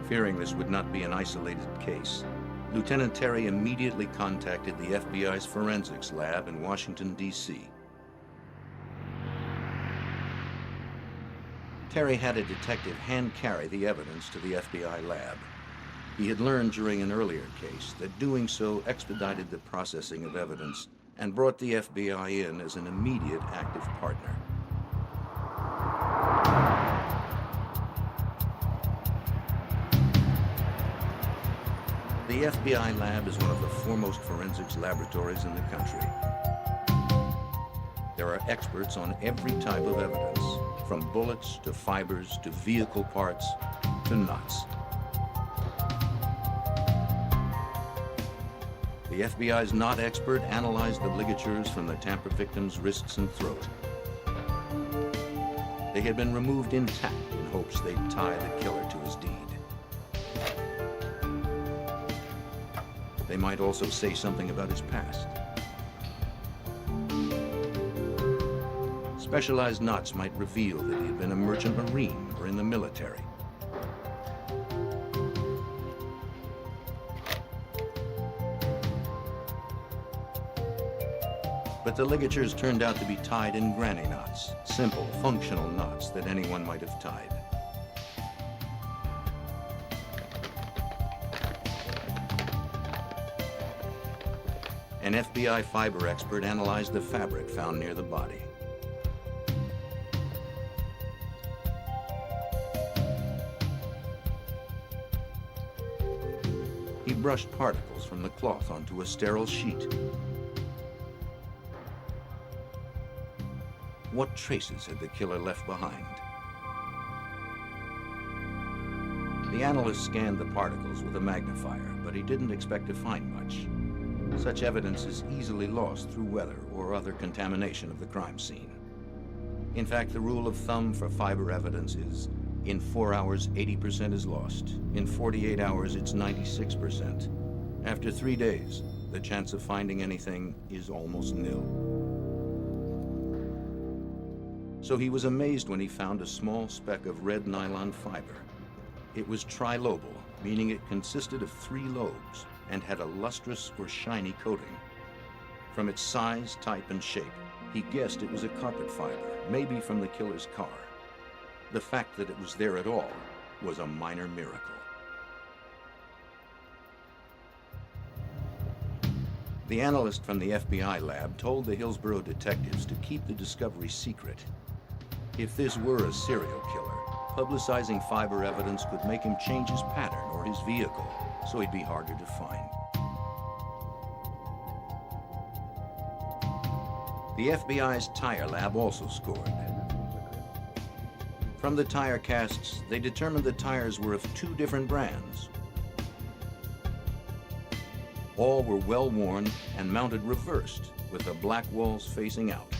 Fearing this would not be an isolated case, Lieutenant Terry immediately contacted the FBI's forensics lab in Washington, D.C. Terry had a detective hand-carry the evidence to the FBI lab. He had learned during an earlier case that doing so expedited the processing of evidence and brought the FBI in as an immediate active partner. The FBI lab is one of the foremost forensics laboratories in the country. There are experts on every type of evidence, from bullets to fibers to vehicle parts to knots. The FBI's knot expert analyzed the ligatures from the tamper victim's wrists and throat. They had been removed intact in hopes they'd tie the killer to his deed. They might also say something about his past. Specialized knots might reveal that he had been a merchant marine or in the military. But the ligatures turned out to be tied in granny knots, simple, functional knots that anyone might have tied. An FBI fiber expert analyzed the fabric found near the body. He brushed particles from the cloth onto a sterile sheet. What traces had the killer left behind? The analyst scanned the particles with a magnifier, but he didn't expect to find much. Such evidence is easily lost through weather or other contamination of the crime scene. In fact, the rule of thumb for fiber evidence is, in 4 hours, 80% is lost. In 48 hours, it's 96%. After 3 days, the chance of finding anything is almost nil. So he was amazed when he found a small speck of red nylon fiber. It was trilobal, meaning it consisted of 3 lobes and had a lustrous or shiny coating. From its size, type, and shape, he guessed it was a carpet fiber, maybe from the killer's car. The fact that it was there at all was a minor miracle. The analyst from the FBI lab told the Hillsborough detectives to keep the discovery secret. If this were a serial killer, publicizing fiber evidence could make him change his pattern or his vehicle, so he'd be harder to find. The FBI's tire lab also scored. From the tire casts, they determined the tires were of 2 different brands. All were well worn and mounted reversed, with the black walls facing out.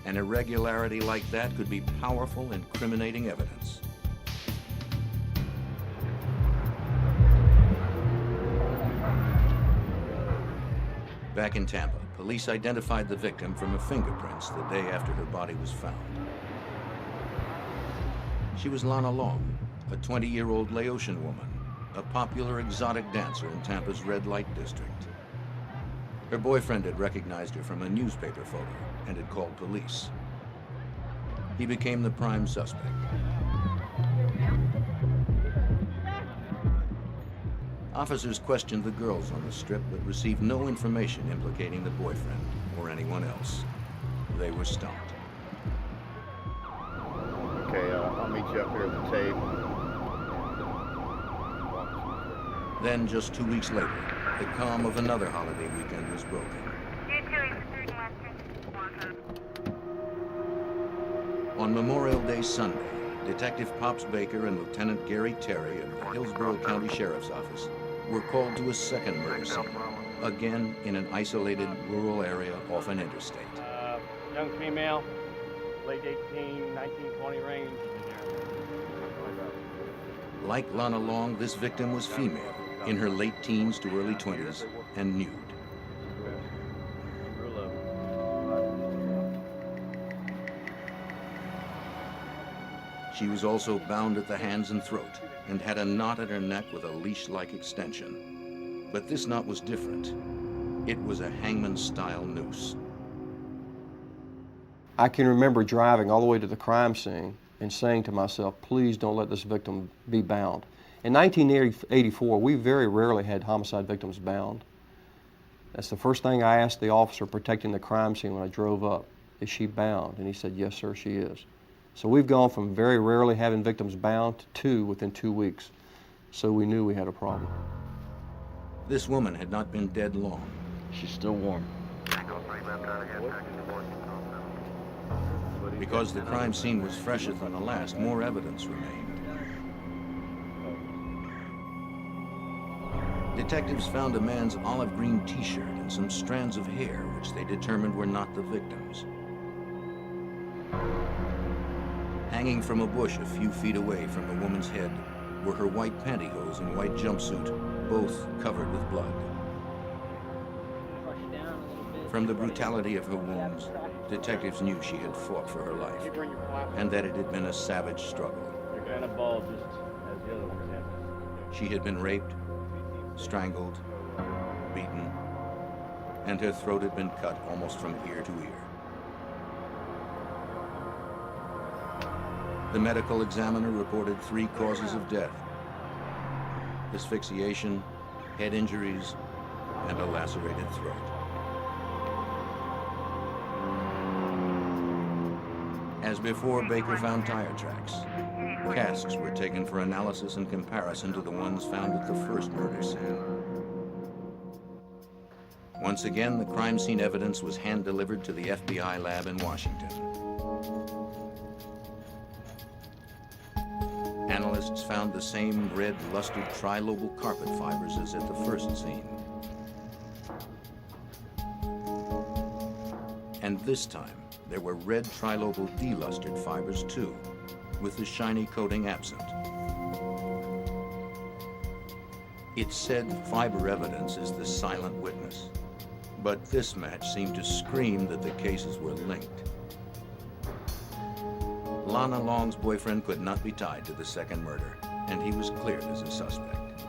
An irregularity like that could be powerful, incriminating evidence. Back in Tampa, police identified the victim from her fingerprints the day after her body was found. She was Lana Long, a 20-year-old Laotian woman, a popular exotic dancer in Tampa's red light district. Her boyfriend had recognized her from a newspaper photo and had called police. He became the prime suspect. Officers questioned the girls on the strip, but received no information implicating the boyfriend or anyone else. They were stumped. Okay, I'll meet you up here at the tape. Then, just 2 weeks later, the calm of another holiday weekend was broken. On Memorial Day Sunday, Detective Pops Baker and Lieutenant Gary Terry of the Hillsborough County Sheriff's Office were called to a second murder scene, again in an isolated rural area off an interstate. Young female, late 18, 19, 20 range. Like Lana Long, this victim was female, in her late teens to early 20s, and nude. She was also bound at the hands and throat, and had a knot at her neck with a leash-like extension. But this knot was different. It was a hangman-style noose. I can remember driving all the way to the crime scene and saying to myself, please don't let this victim be bound. In 1984, we very rarely had homicide victims bound. That's the first thing I asked the officer protecting the crime scene when I drove up. Is she bound? And he said, yes, sir, she is. So we've gone from very rarely having victims bound to 2 within 2 weeks. So we knew we had a problem. This woman had not been dead long. She's still warm. Because the crime scene was fresher than the last, more evidence remained. Detectives found a man's olive green t-shirt and some strands of hair, which they determined were not the victim's. Hanging from a bush a few feet away from the woman's head were her white pantyhose and white jumpsuit, both covered with blood. From the brutality of her wounds, detectives knew she had fought for her life, and that it had been a savage struggle. She had been raped, strangled, beaten, and her throat had been cut almost from ear to ear. The medical examiner reported 3 causes of death: asphyxiation, head injuries, and a lacerated throat. As before, Baker found tire tracks. Casts were taken for analysis in comparison to the ones found at the first murder scene. Once again, the crime scene evidence was hand-delivered to the FBI lab in Washington. Analysts found the same red, lustered trilobal carpet fibers as at the first scene. And this time, there were red trilobal delustered fibers too, with the shiny coating absent. It said fiber evidence is the silent witness, but this match seemed to scream that the cases were linked. Lana Long's boyfriend could not be tied to the second murder, and he was cleared as a suspect.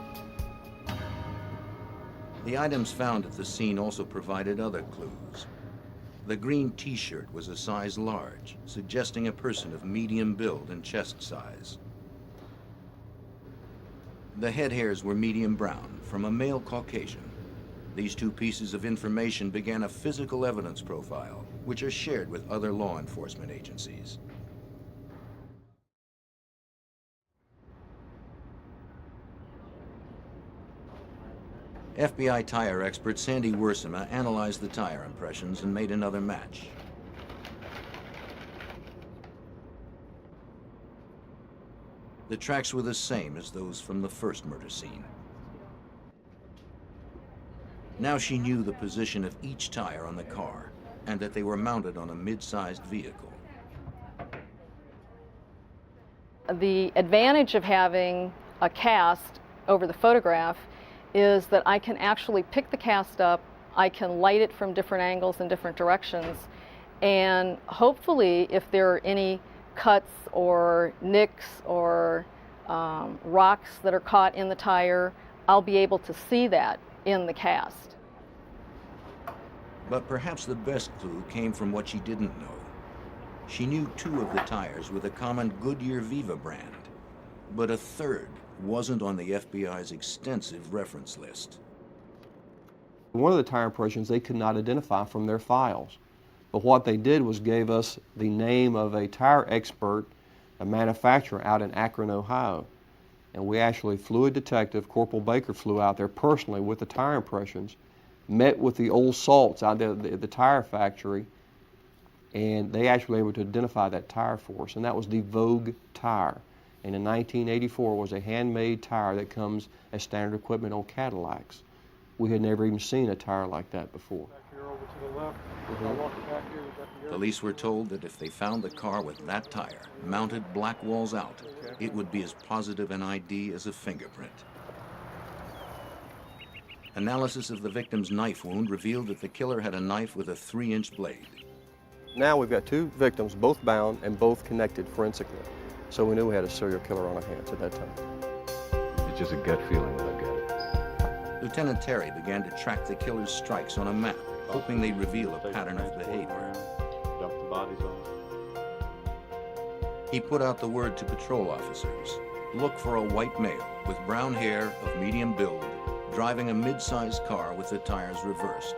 The items found at the scene also provided other clues. The green t-shirt was a size large, suggesting a person of medium build and chest size. The head hairs were medium brown, from a male Caucasian. These 2 pieces of information began a physical evidence profile, which are shared with other law enforcement agencies. FBI tire expert Sandy Worsema analyzed the tire impressions and made another match. The tracks were the same as those from the first murder scene. Now she knew the position of each tire on the car and that they were mounted on a mid-sized vehicle. The advantage of having a cast over the photograph is that I can actually pick the cast up, I can light it from different angles and different directions, and hopefully if there are any cuts or nicks or rocks that are caught in the tire, I'll be able to see that in the cast. But perhaps the best clue came from what she didn't know. She knew 2 of the tires with a common Goodyear Viva brand, but a third wasn't on the FBI's extensive reference list. One of the tire impressions they could not identify from their files. But what they did was gave us the name of a tire expert, a manufacturer out in Akron, Ohio. And we actually flew a detective, Corporal Baker flew out there personally with the tire impressions, met with the old salts out there at the tire factory, and they actually were able to identify that tire for us, and that was the Vogue tire. And in 1984 was a handmade tire that comes as standard equipment on Cadillacs. We had never even seen a tire like that before. Back here over to the left. I'll walk it back here. Is that the Police were told that if they found the car with that tire mounted black walls out, it would be as positive an ID as a fingerprint. Analysis of the victim's knife wound revealed that the killer had a knife with a 3-inch blade. Now we've got 2 victims, both bound and both connected forensically. So we knew we had a serial killer on our hands at that time. It's just a gut feeling that I got. Lieutenant Terry began to track the killer's strikes on a map, hoping they'd reveal a pattern of behavior. Dump the bodies on. He put out the word to patrol officers. Look for a white male with brown hair of medium build, driving a mid-sized car with the tires reversed.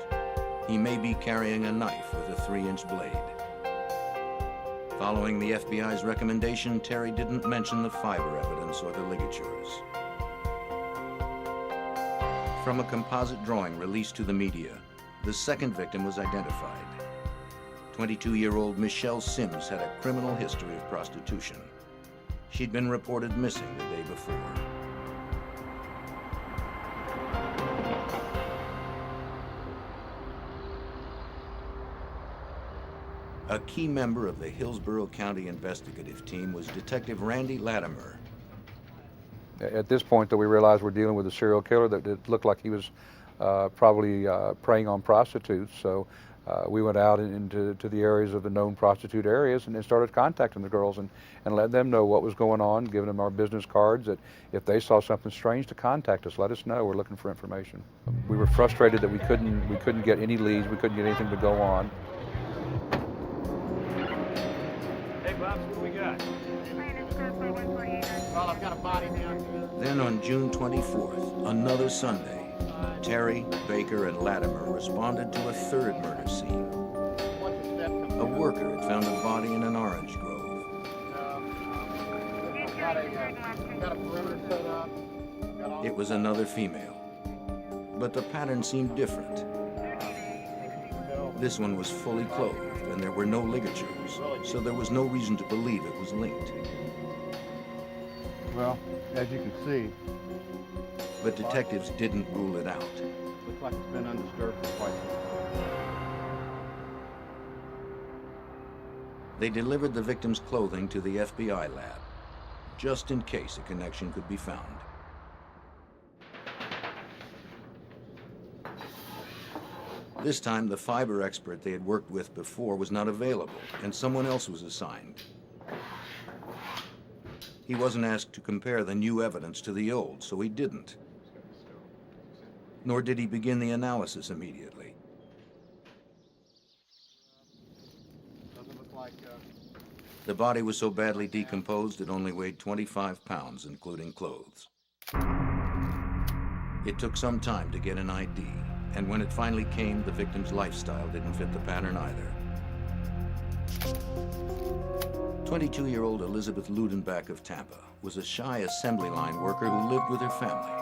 He may be carrying a knife with a 3-inch blade. Following the FBI's recommendation, Terry didn't mention the fiber evidence or the ligatures. From a composite drawing released to the media, the second victim was identified. 22-year-old Michelle Sims had a criminal history of prostitution. She'd been reported missing the day before. A key member of the Hillsborough County investigative team was Detective Randy Latimer. At this point, though, we realized we're dealing with a serial killer that it looked like he was probably preying on prostitutes. So we went out into the areas of the known prostitute areas and then started contacting the girls and let them know what was going on, giving them our business cards that if they saw something strange to contact us, let us know. We're looking for information. We were frustrated that we couldn't get any leads, we couldn't get anything to go on. Hey, Bob, what we got? Well, I've got a body down here. Then on June 24th, another Sunday, Terry, Baker, and Latimer responded to a third murder scene. A worker had found a body in an orange grove. Got a perimeter set up. It was another female, but the pattern seemed different. This one was fully clothed, and there were no ligatures, so there was no reason to believe it was linked. Well, as you can see, But detectives didn't rule it out. looks like it's been undisturbed for quite some time. They delivered the victim's clothing to the FBI lab, just in case a connection could be found. This time, the fiber expert they had worked with before was not available, and someone else was assigned. He wasn't asked to compare the new evidence to the old, so he didn't. Nor did he begin the analysis immediately. The body was so badly decomposed it only weighed 25 pounds, including clothes. It took some time to get an ID, and when it finally came, the victim's lifestyle didn't fit the pattern either. 22-year-old Elizabeth Ludenbach of Tampa was a shy assembly line worker who lived with her family.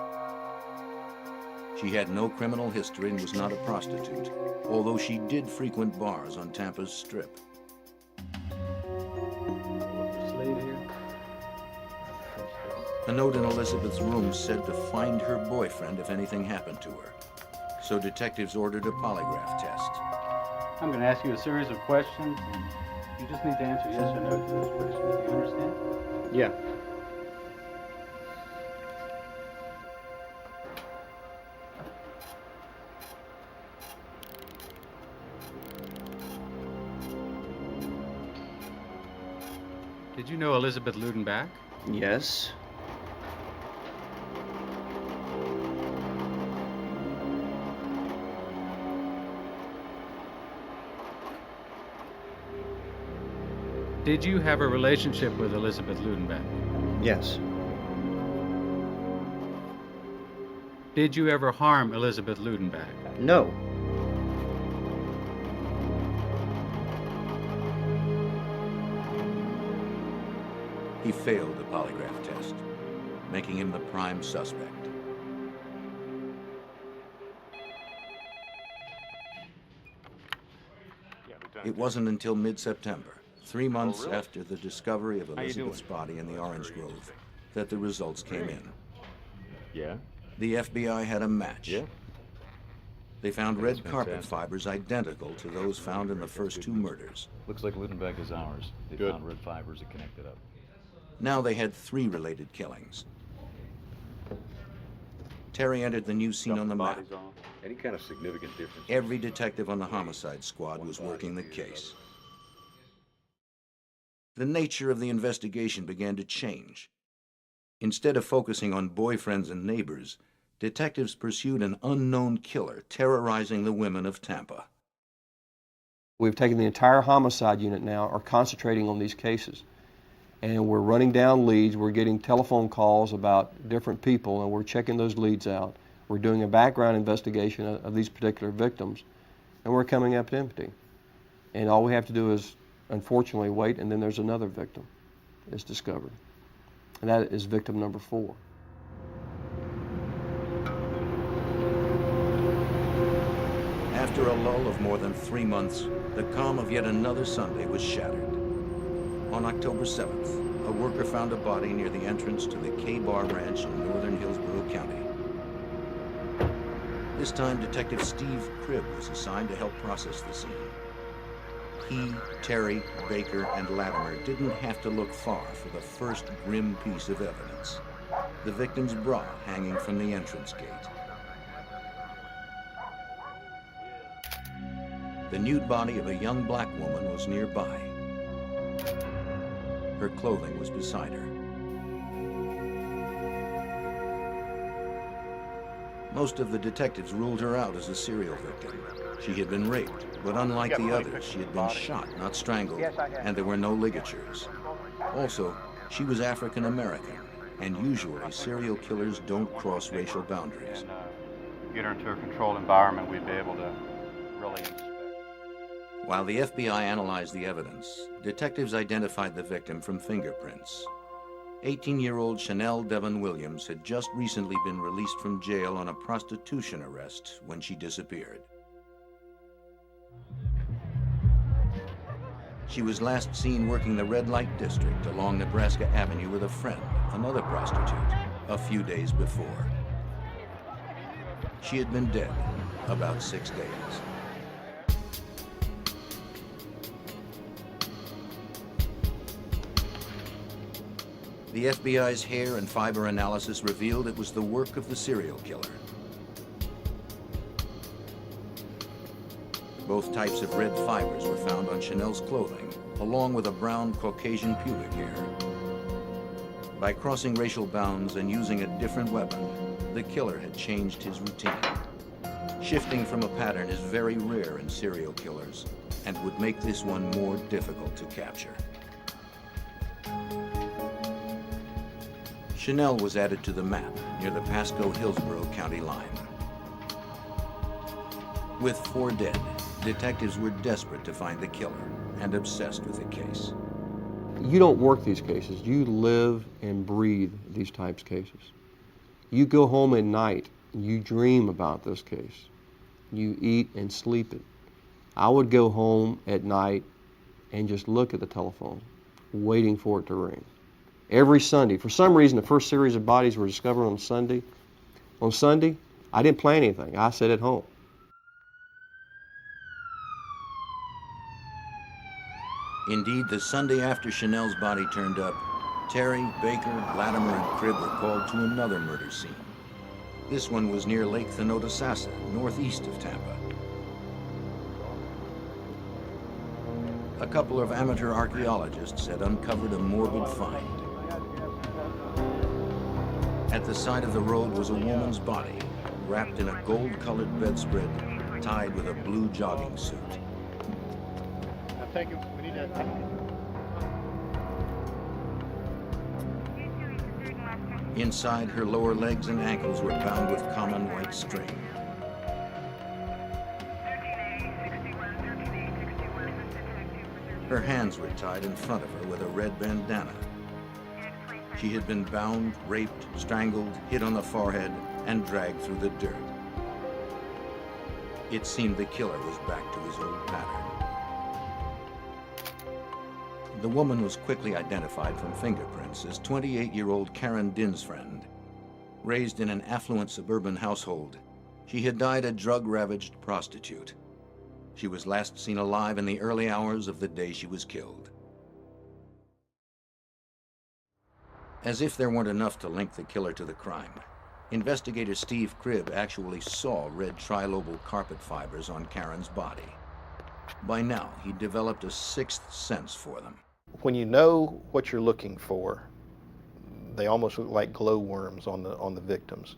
She had no criminal history and was not a prostitute, although she did frequent bars on Tampa's Strip. A note in Elizabeth's room said to find her boyfriend if anything happened to her. So detectives ordered a polygraph test. I'm going to ask you a series of questions, and you just need to answer yes or no to those questions. Do you understand? Yeah. Did you know Elizabeth Ludenbach? Yes. Did you have a relationship with Elizabeth Ludenbach? Yes. Did you ever harm Elizabeth Ludenbach? No. He failed the polygraph test, making him the prime suspect. It wasn't until mid-September, 3 months after the discovery of Elizabeth's body in the orange grove, that the results came in. Yeah? The FBI had a match. Yeah. They found red carpet fibers identical to those found in the first two murders. Looks like Ludenbach is ours. They found red fibers that connected up. Now they had 3 related killings. Terry entered the new scene on the map. Any kind of significant difference? Every detective on the homicide squad was working the case. The nature of the investigation began to change. Instead of focusing on boyfriends and neighbors, detectives pursued an unknown killer terrorizing the women of Tampa. We've taken the entire homicide unit now, are concentrating on these cases. And we're running down leads, we're getting telephone calls about different people, and we're checking those leads out. We're doing a background investigation of these particular victims, and we're coming up empty. And all we have to do is, unfortunately, wait, and then there's another victim is discovered. And that is victim number 4. After a lull of more than 3 months, the calm of yet another Sunday was shattered. On October 7th, a worker found a body near the entrance to the K-Bar Ranch in northern Hillsborough County. This time, Detective Steve Cribb was assigned to help process the scene. He, Terry, Baker, and Latimer didn't have to look far for the first grim piece of evidence: the victim's bra hanging from the entrance gate. The nude body of a young black woman was nearby. Her clothing was beside her. Most of the detectives ruled her out as a serial victim. She had been raped, but unlike the others, she had been shot, not strangled, and there were no ligatures. Also, she was African American, and usually serial killers don't cross racial boundaries. Get her into a controlled environment, we'd be able to really inspect. While the FBI analyzed the evidence, detectives identified the victim from fingerprints. 18-year-old Chanel Devon Williams had just recently been released from jail on a prostitution arrest when she disappeared. She was last seen working the red light district along Nebraska Avenue with a friend, another prostitute, a few days before. She had been dead about 6 days. The FBI's hair and fiber analysis revealed it was the work of the serial killer. Both types of red fibers were found on Chanel's clothing, along with a brown Caucasian pubic hair. By crossing racial bounds and using a different weapon, the killer had changed his routine. Shifting from a pattern is very rare in serial killers and would make this one more difficult to capture. Chanel was added to the map near the Pasco-Hillsborough County line. With 4 dead, detectives were desperate to find the killer and obsessed with the case. You don't work these cases. You live and breathe these types of cases. You go home at night You dream about this case. You eat and sleep it. I would go home at night and just look at the telephone, waiting for it to ring. Every Sunday, for some reason, the first series of bodies were discovered on Sunday. On Sunday, I didn't plan anything. I sat at home. Indeed, the Sunday after Chanel's body turned up, Terry, Baker, Latimer, and Cribb were called to another murder scene. This one was near Lake Thanodasassa, northeast of Tampa. A couple of amateur archaeologists had uncovered a morbid find. At the side of the road was a woman's body, wrapped in a gold-colored bedspread, tied with a blue jogging suit. Thank you. We need that. Inside, her lower legs and ankles were bound with common white string. Her hands were tied in front of her with a red bandana. She had been bound, raped, strangled, hit on the forehead, and dragged through the dirt. It seemed the killer was back to his old pattern. The woman was quickly identified from fingerprints as 28-year-old Karen Dinsfriend. Raised in an affluent suburban household, she had died a drug-ravaged prostitute. She was last seen alive in the early hours of the day she was killed. As if there weren't enough to link the killer to the crime, investigator Steve Cribb actually saw red trilobal carpet fibers on Karen's body. By now, he'd developed a sixth sense for them. When you know what you're looking for, they almost look like glowworms on the victims.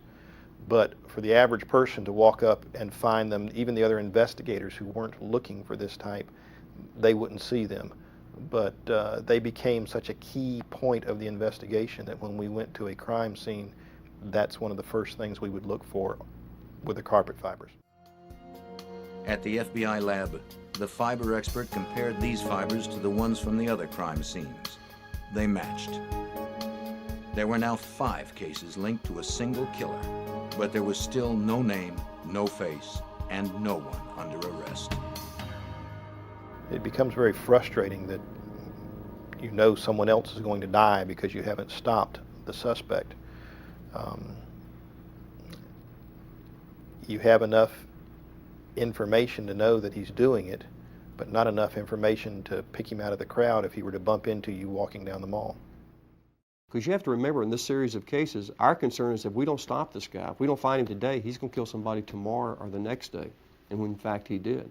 But for the average person to walk up and find them, even the other investigators who weren't looking for this type, they wouldn't see them. But they became such a key point of the investigation that when we went to a crime scene, that's one of the first things we would look for with the carpet fibers. At the FBI lab, the fiber expert compared these fibers to the ones from the other crime scenes. They matched. There were now 5 cases linked to a single killer, but there was still no name, no face, and no one under arrest. It becomes very frustrating that you know someone else is going to die because you haven't stopped the suspect. You have enough information to know that he's doing it, but not enough information to pick him out of the crowd if he were to bump into you walking down the mall. Because you have to remember, in this series of cases, our concern is if we don't stop this guy, if we don't find him today, he's going to kill somebody tomorrow or the next day. And when in fact he did.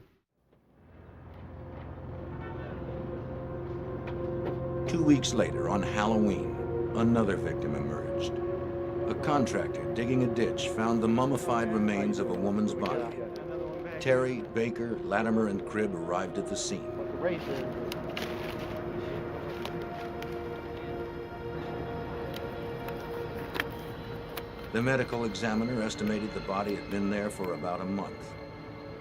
2 weeks later, on Halloween, another victim emerged. A contractor digging a ditch found the mummified remains of a woman's body. Terry, Baker, Latimer, and Cribb arrived at the scene. The medical examiner estimated the body had been there for about a month.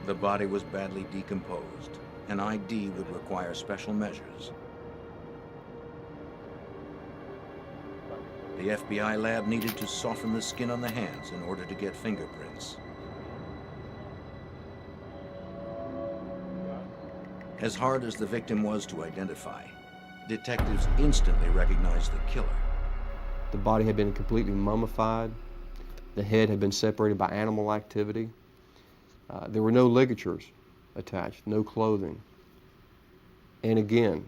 The body was badly decomposed. An ID would require special measures. The FBI lab needed to soften the skin on the hands in order to get fingerprints. As hard as the victim was to identify, detectives instantly recognized the killer. The body had been completely mummified. The head had been separated by animal activity. There were no ligatures attached, no clothing. And again,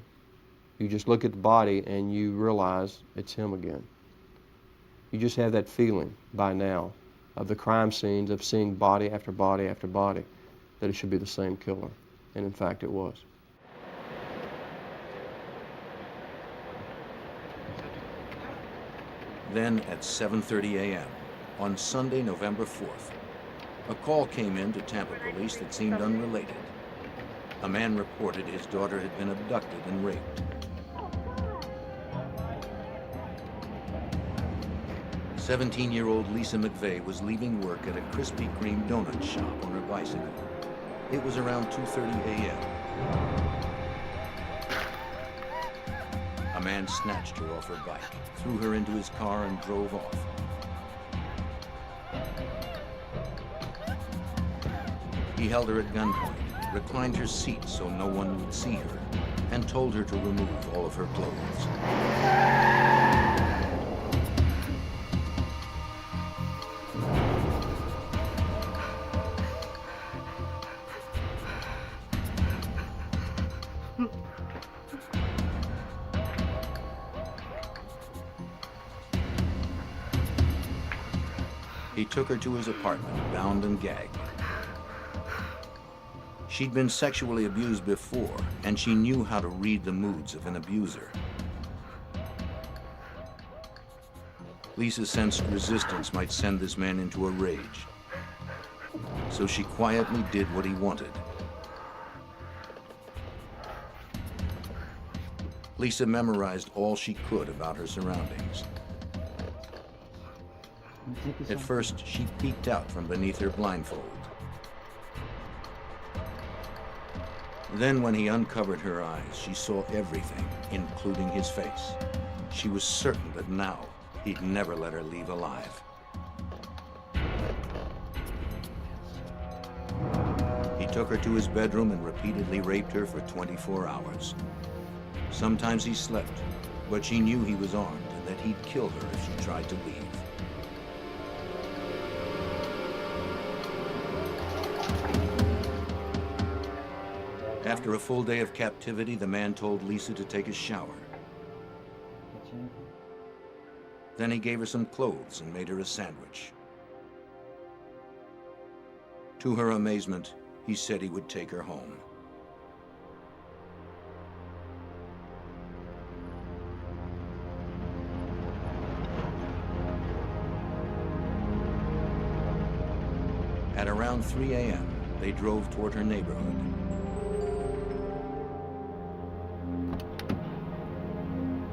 you just look at the body and you realize it's him again. You just have that feeling by now of the crime scenes, of seeing body after body after body, that it should be the same killer. And in fact, it was. Then at 7:30 a.m., on Sunday, November 4th, a call came in to Tampa police that seemed unrelated. A man reported his daughter had been abducted and raped. 17-year-old Lisa McVeigh was leaving work at a Krispy Kreme donut shop on her bicycle. It was around 2:30 a.m. A man snatched her off her bike, threw her into his car, and drove off. He held her at gunpoint, reclined her seat so no one would see her, and told her to remove all of her clothes. He took her to his apartment, bound and gagged. She'd been sexually abused before, and she knew how to read the moods of an abuser. Lisa sensed resistance might send this man into a rage, so she quietly did what he wanted. Lisa memorized all she could about her surroundings. At first, she peeked out from beneath her blindfold. Then, when he uncovered her eyes, she saw everything, including his face. She was certain that now he'd never let her leave alive. He took her to his bedroom and repeatedly raped her for 24 hours. Sometimes he slept, but she knew he was armed and that he'd kill her if she tried to leave. After a full day of captivity, the man told Lisa to take a shower. Then he gave her some clothes and made her a sandwich. To her amazement, he said he would take her home. At around 3 a.m., they drove toward her neighborhood.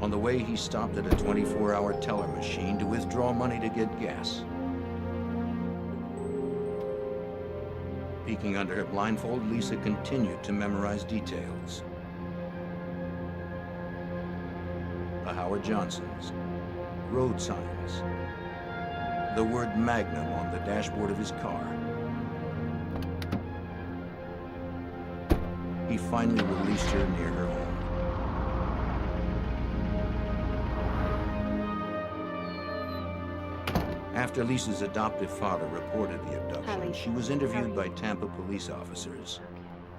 On the way, he stopped at a 24-hour teller machine to withdraw money to get gas. Peeking under her blindfold, Lisa continued to memorize details. The Howard Johnsons, road signs, the word Magnum on the dashboard of his car. He finally released her near her home. After Lisa's adoptive father reported the abduction, she was interviewed by Tampa police officers.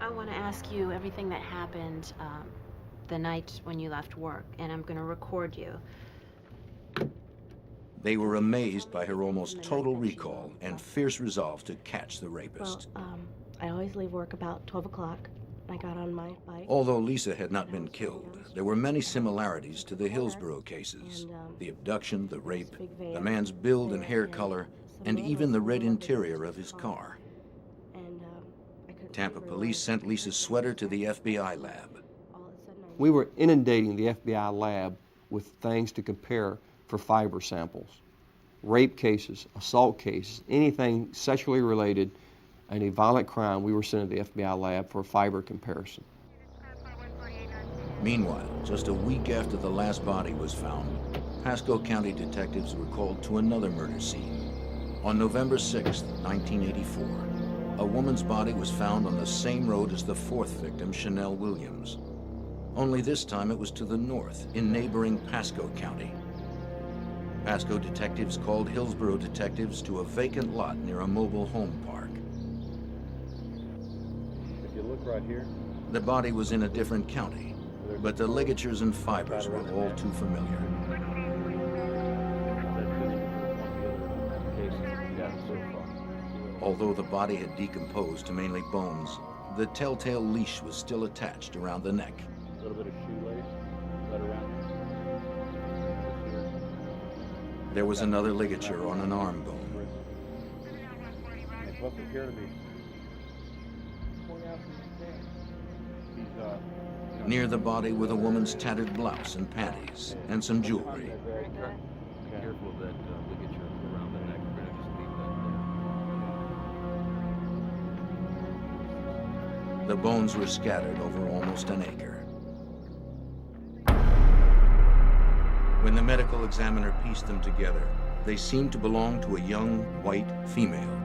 I want to ask you everything that happened the night when you left work, and I'm going to record you. They were amazed by her almost total recall and fierce resolve to catch the rapist. Well, I always leave work about 12 o'clock. I got on my bike. Although Lisa had not been killed, there were many similarities to the Hillsborough cases. The abduction, the rape, the man's build and hair color, and even the red interior of his car. Tampa police sent Lisa's sweater to the FBI lab. We were inundating the FBI lab with things to compare for fiber samples. Rape cases, assault cases, anything sexually related, any violent crime, we were sent to the FBI lab for a fiber comparison. Meanwhile, just a week after the last body was found, Pasco County detectives were called to another murder scene. On November 6, 1984, a woman's body was found on the same road as the fourth victim, Chanel Williams. Only this time it was to the north, in neighboring Pasco County. Pasco detectives called Hillsborough detectives to a vacant lot near a mobile home park. If you look right here, the body was in a different county, but the ligatures and fibers were all too familiar. Although the body had decomposed to mainly bones, the telltale leash was still attached around the neck. A little bit of shoelace right around. There was another ligature on an arm bone. It must appear to be. Near the body were the woman's tattered blouse and panties, and some jewelry. Careful of that ligature around the neck. We're going to just leave that there. The bones were scattered over almost an acre. When the medical examiner pieced them together, they seemed to belong to a young, white female.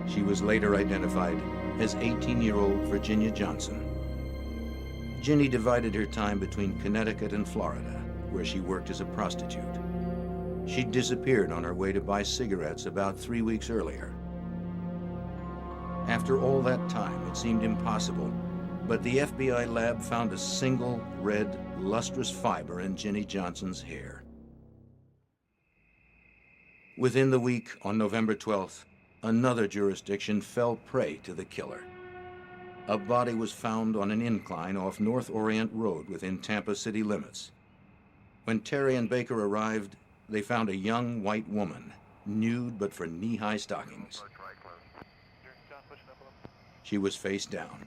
She was later identified as 18-year-old Virginia Johnson. Ginny divided her time between Connecticut and Florida, where she worked as a prostitute. She'd disappeared on her way to buy cigarettes about 3 weeks earlier. After all that time, it seemed impossible, but the FBI lab found a single red, lustrous fiber in Ginny Johnson's hair. Within the week, on November 12th, another jurisdiction fell prey to the killer. A body was found on an incline off North Orient Road within Tampa city limits. When Terry and Baker arrived, they found a young white woman, nude but for knee-high stockings. She was face down.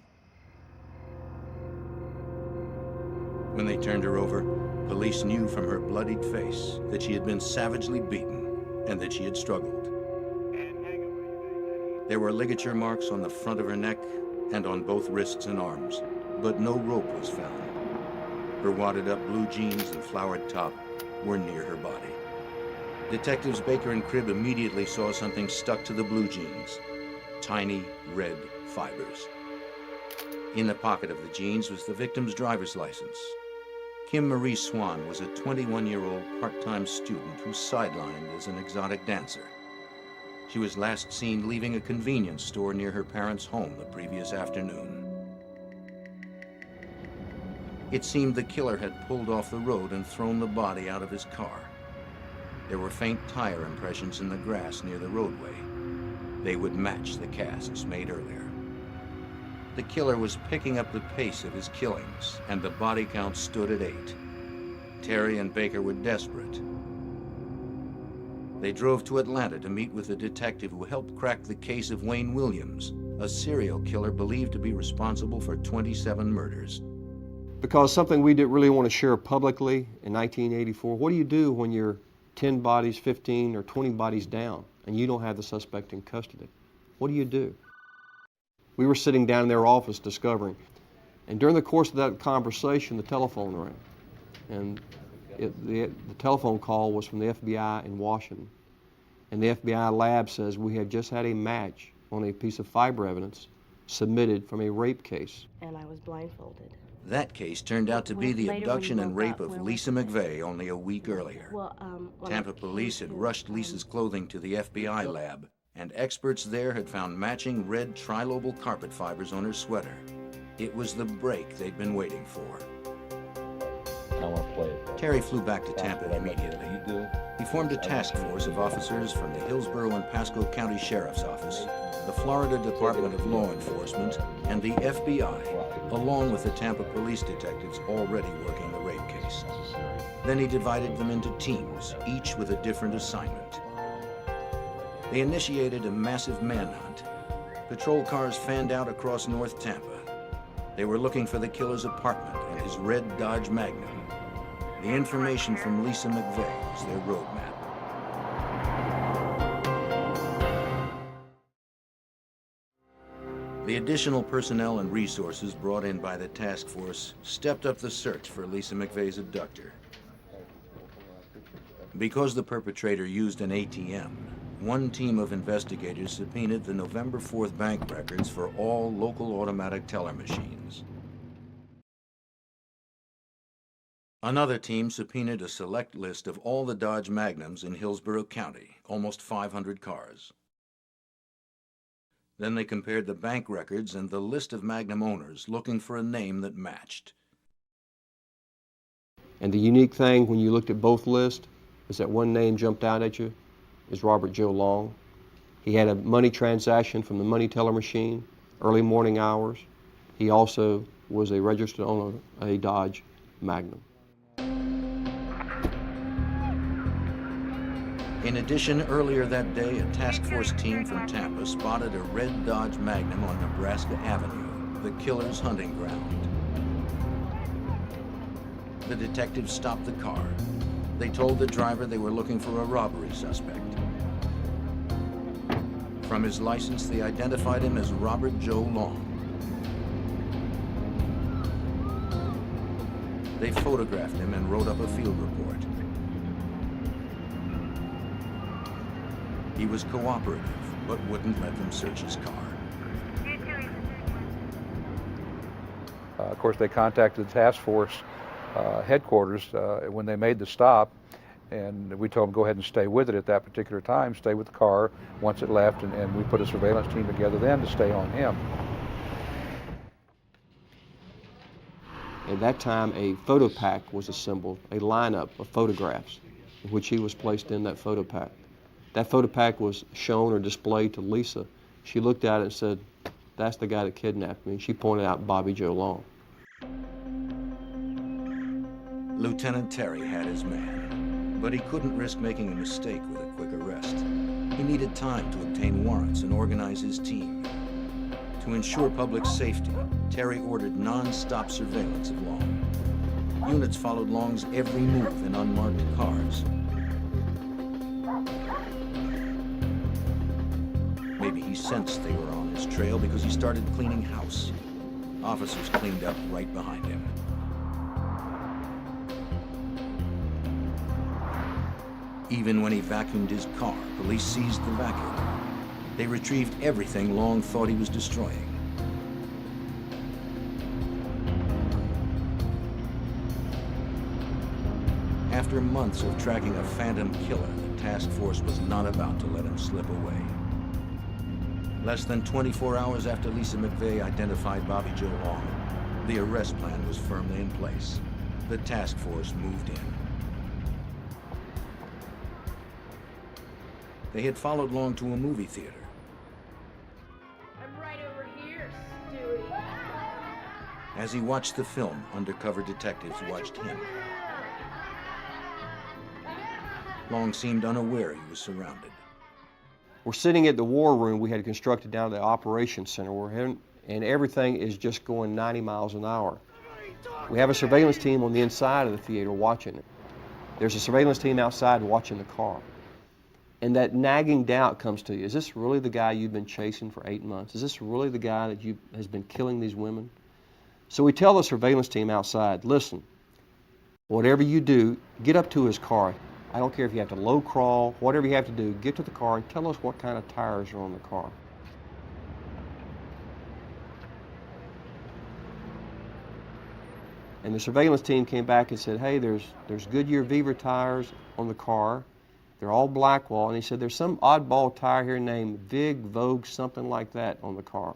When they turned her over, police knew from her bloodied face that she had been savagely beaten and that she had struggled. There were ligature marks on the front of her neck and on both wrists and arms, but no rope was found. Her wadded-up blue jeans and flowered top were near her body. Detectives Baker and Cribb immediately saw something stuck to the blue jeans, tiny red fibers. In the pocket of the jeans was the victim's driver's license. Kim Marie Swan was a 21-year-old part-time student who sidelined as an exotic dancer. She was last seen leaving a convenience store near her parents' home the previous afternoon. It seemed the killer had pulled off the road and thrown the body out of his car. There were faint tire impressions in the grass near the roadway. They would match the casts made earlier. The killer was picking up the pace of his killings, and the body count stood at 8. Terry and Baker were desperate. They drove to Atlanta to meet with a detective who helped crack the case of Wayne Williams, a serial killer believed to be responsible for 27 murders. Because something we didn't really want to share publicly in 1984, what do you do when you're 10 bodies, 15, or 20 bodies down, and you don't have the suspect in custody? What do you do? We were sitting down in their office discovering, and during the course of that conversation, the telephone rang. And the telephone call was from the FBI in Washington. And the FBI lab says we had just had a match on a piece of fiber evidence submitted from a rape case. And I was blindfolded. That case turned out to be the abduction and rape of Lisa McVeigh only a week earlier. Tampa police had rushed Lisa's clothing to the FBI lab, and experts there had found matching red trilobal carpet fibers on her sweater. It was the break they'd been waiting for. I want to play it. Terry flew back to Tampa immediately. He formed a task force of officers from the Hillsborough and Pasco County Sheriff's Office, the Florida Department of Law Enforcement, and the FBI, along with the Tampa police detectives already working the rape case. Then he divided them into teams, each with a different assignment. They initiated a massive manhunt. Patrol cars fanned out across North Tampa. They were looking for the killer's apartment and his red Dodge Magnum. The information from Lisa McVeigh was their roadmap. The additional personnel and resources brought in by the task force stepped up the search for Lisa McVeigh's abductor. Because the perpetrator used an ATM, one team of investigators subpoenaed the November 4th bank records for all local automatic teller machines. Another team subpoenaed a select list of all the Dodge Magnums in Hillsborough County, almost 500 cars. Then they compared the bank records and the list of Magnum owners, looking for a name that matched. And the unique thing when you looked at both lists is that one name jumped out at you is Robert Joe Long. He had a money transaction from the money teller machine, early morning hours. He also was a registered owner of a Dodge Magnum. In addition, earlier that day, a task force team from Tampa spotted a red Dodge Magnum on Nebraska Avenue, the killer's hunting ground. The detectives stopped the car. They told the driver they were looking for a robbery suspect. From his license, they identified him as Robert Joe Long. They photographed him and wrote up a field report. He was cooperative, but wouldn't let them search his car. Of course, they contacted the task force headquarters when they made the stop, and we told them go ahead and stay with it at that particular time, stay with the car once it left, and we put a surveillance team together then to stay on him. At that time, a photo pack was assembled, a lineup of photographs, in which he was placed in that photo pack. That photo pack was shown or displayed to Lisa. She looked at it and said, "That's the guy that kidnapped me." And she pointed out Bobby Joe Long. Lieutenant Terry had his man, but he couldn't risk making a mistake with a quick arrest. He needed time to obtain warrants and organize his team. To ensure public safety, Terry ordered non-stop surveillance of Long. Units followed Long's every move in unmarked cars. Maybe he sensed they were on his trail because he started cleaning house. Officers cleaned up right behind him. Even when he vacuumed his car, police seized the vacuum. They retrieved everything Long thought he was destroying. After months of tracking a phantom killer, the task force was not about to let him slip away. Less than 24 hours after Lisa McVeigh identified Bobby Joe Long, the arrest plan was firmly in place. The task force moved in. They had followed Long to a movie theater. I'm right over here, Stewie. As he watched the film, undercover detectives watched him. Long seemed unaware he was surrounded. We're sitting at the war room we had constructed down at the operations center. We're heading, and everything is just going 90 miles an hour. We have a surveillance team on the inside of the theater watching it. There's a surveillance team outside watching the car. And that nagging doubt comes to you. Is this really the guy you've been chasing for 8 months? Is this really the guy that has been killing these women? So we tell the surveillance team outside, listen, whatever you do, get up to his car. I don't care if you have to low crawl, whatever you have to do, get to the car and tell us what kind of tires are on the car. And the surveillance team came back and said, hey, there's Goodyear Viva tires on the car. They're all Blackwall. And he said, there's some oddball tire here named Vig, Vogue, something like that on the car.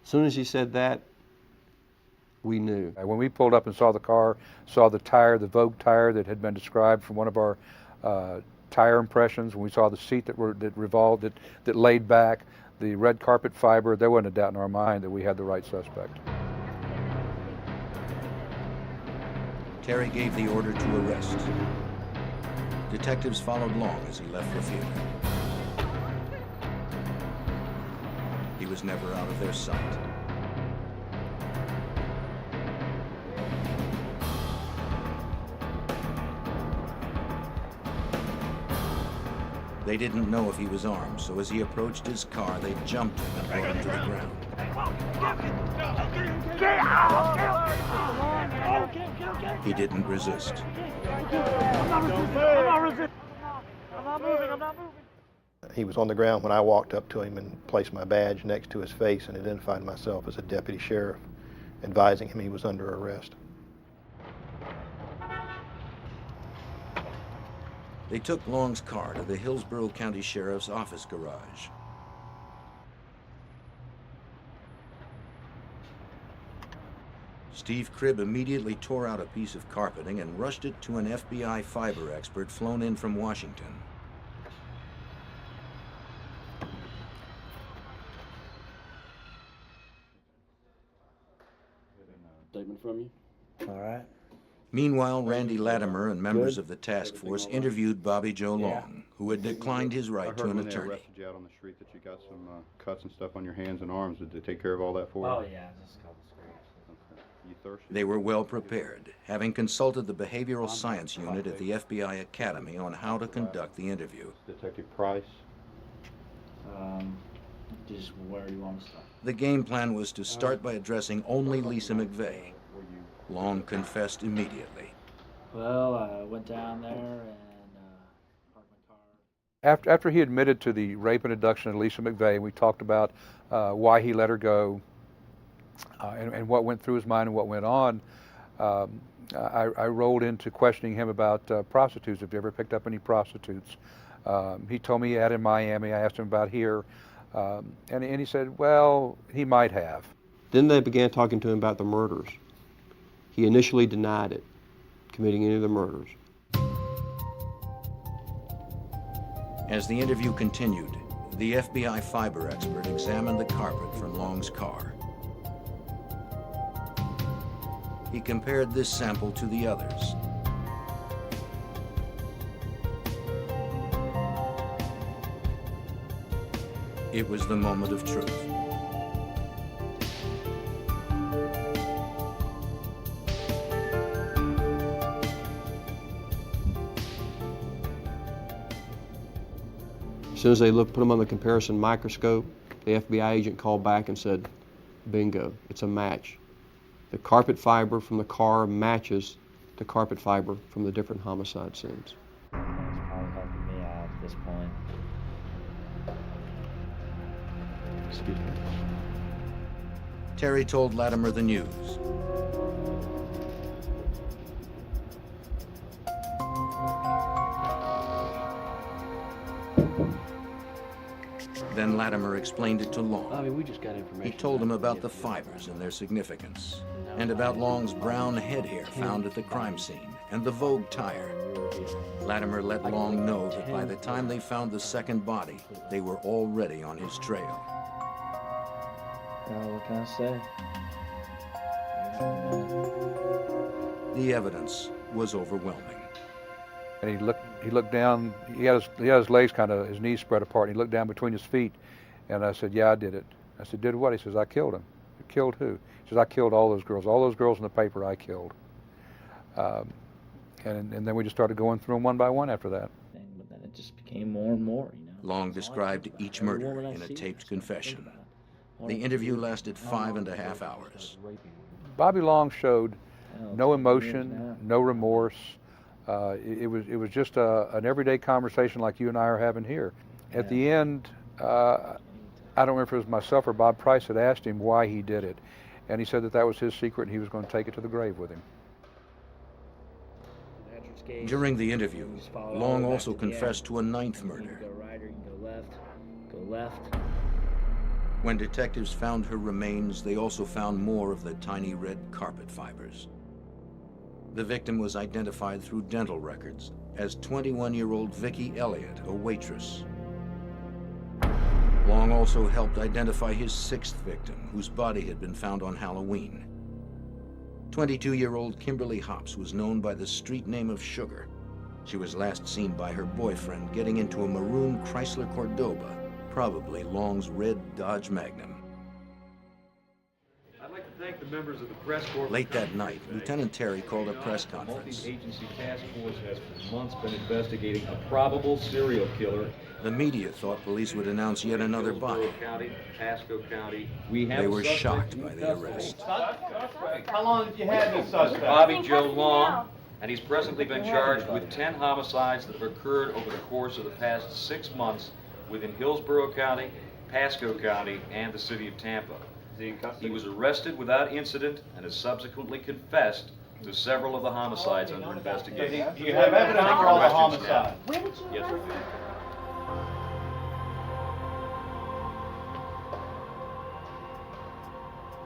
As soon as he said that, we knew. When we pulled up and saw the car, saw the tire, the Vogue tire that had been described from one of our tire impressions, when we saw the seat that revolved, that laid back, the red carpet fiber, there wasn't a doubt in our mind that we had the right suspect. Terry gave the order to arrest. Detectives followed Long as he left the theater. He was never out of their sight. They didn't know if he was armed, so as he approached his car, they jumped him and brought him to the ground. He didn't resist. He was on the ground when I walked up to him and placed my badge next to his face and identified myself as a deputy sheriff, advising him he was under arrest. They took Long's car to the Hillsborough County Sheriff's office garage. Steve Cribb immediately tore out a piece of carpeting and rushed it to an FBI fiber expert flown in from Washington. Statement from you. All right. Meanwhile, Randy Latimer and members of the task force interviewed Bobby Joe Long, who had declined his right to an attorney. I heard when they arrested you out on the street that you got some cuts and stuff on your hands and arms. Did they take care of all that for you? Oh yeah, just a couple scrapes. Okay. You thirsty? They were well prepared, having consulted the behavioral science unit at the FBI Academy on how to conduct the interview. Detective Price? Just where do you want to start? The game plan was to start by addressing only Lisa McVeigh. Long confessed immediately. Well, I went down there and parked my car. After he admitted to the rape and abduction of Lisa McVeigh, we talked about why he let her go and what went through his mind and what went on. I rolled into questioning him about prostitutes. Have you ever picked up any prostitutes? He told me he had in Miami. I asked him about here. And he said, well, he might have. Then they began talking to him about the murders. He initially denied it, committing any of the murders. As the interview continued, the FBI fiber expert examined the carpet from Long's car. He compared this sample to the others. It was the moment of truth. As soon as they put them on the comparison microscope, the FBI agent called back and said, bingo, it's a match. The carpet fiber from the car matches the carpet fiber from the different homicide scenes. It's probably helping me out at this point. Excuse me. Terry told Latimer the news. Then Latimer explained it to Long. I mean, we just got information. He told him about the fibers and their significance, and about Long's brown head hair found at the crime scene, and the Vogue tire. Latimer let Long know that by the time they found the second body, they were already on his trail. What can I say? The evidence was overwhelming. And he looked down, he had his legs kind of, his knees spread apart, and he looked down between his feet, and I said, yeah, I did it. I said, did what? He says, I killed him. Killed who? He says, I killed all those girls in the paper I killed. And then we just started going through them one by one after that. But then it just became more and more, you know. Long described each murder in a taped confession. The interview lasted 5.5 hours. Bobby Long showed no emotion, no remorse. It was just an everyday conversation like you and I are having here. At the end, I don't remember if it was myself or Bob Price that asked him why he did it. And he said that was his secret and he was going to take it to the grave with him. During the interview, Long also confessed to a 9th murder. Go right or you can go left. Go left. When detectives found her remains, they also found more of the tiny red carpet fibers. The victim was identified through dental records as 21-year-old Vicki Elliott, a waitress. Long also helped identify his 6th victim, whose body had been found on Halloween. 22-year-old Kimberly Hops was known by the street name of Sugar. She was last seen by her boyfriend getting into a maroon Chrysler Cordoba, probably Long's red Dodge Magnum. I'd like to thank the members of the press corps. Late that night, Lieutenant Terry called a press conference. The multi-agency task force has for months been investigating a probable serial killer. The media thought police would announce yet another body. County, Pasco County. They were shocked by the arrest. How long have you had this suspect? Bobby Joe Long, and he's presently been charged with 10 homicides that have occurred over the course of the past 6 months within Hillsborough County, Pasco County, and the city of Tampa. He was arrested without incident and has subsequently confessed to several of the homicides under investigation. Do you have evidence for all the homicides? Yes, we do.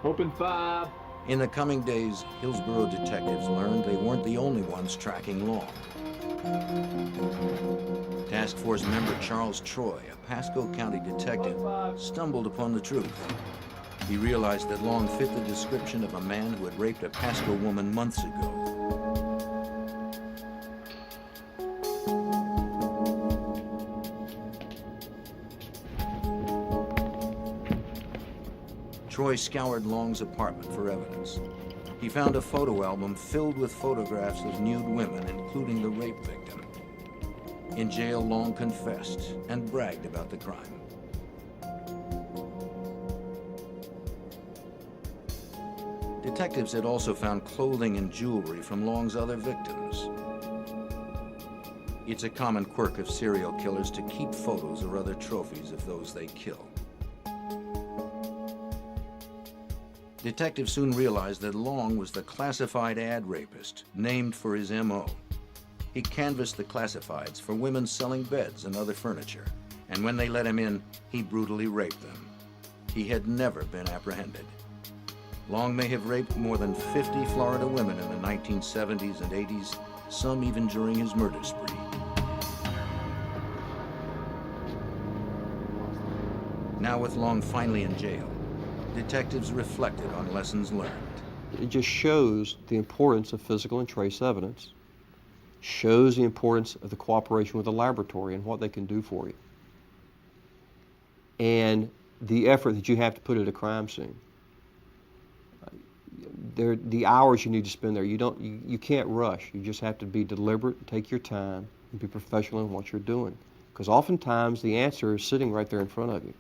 Open 5. In the coming days, Hillsborough detectives learned they weren't the only ones tracking Long. Task Force member Charles Troy, a Pasco County detective, stumbled upon the truth. He realized that Long fit the description of a man who had raped a Pasco woman months ago. Troy scoured Long's apartment for evidence. He found a photo album filled with photographs of nude women, including the rape victim. In jail, Long confessed and bragged about the crime. Detectives had also found clothing and jewelry from Long's other victims. It's a common quirk of serial killers to keep photos or other trophies of those they kill. Detectives soon realized that Long was the classified ad rapist, named for his M.O. He canvassed the classifieds for women selling beds and other furniture, and when they let him in, he brutally raped them. He had never been apprehended. Long may have raped more than 50 Florida women in the 1970s and 80s, some even during his murder spree. Now with Long finally in jail, detectives reflected on lessons learned. It just shows the importance of physical and trace evidence, shows the importance of the cooperation with the laboratory and what they can do for you, and the effort that you have to put at a crime scene. The hours you need to spend there, you can't rush. You just have to be deliberate, take your time, and be professional in what you're doing. Because oftentimes the answer is sitting right there in front of you.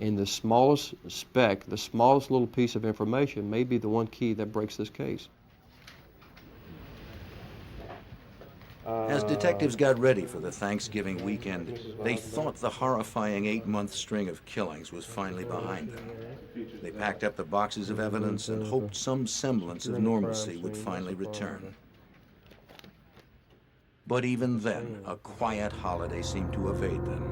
And the smallest speck, the smallest little piece of information may be the one key that breaks this case. As detectives got ready for the Thanksgiving weekend, they thought the horrifying 8-month string of killings was finally behind them. They packed up the boxes of evidence and hoped some semblance of normalcy would finally return. But even then, a quiet holiday seemed to evade them.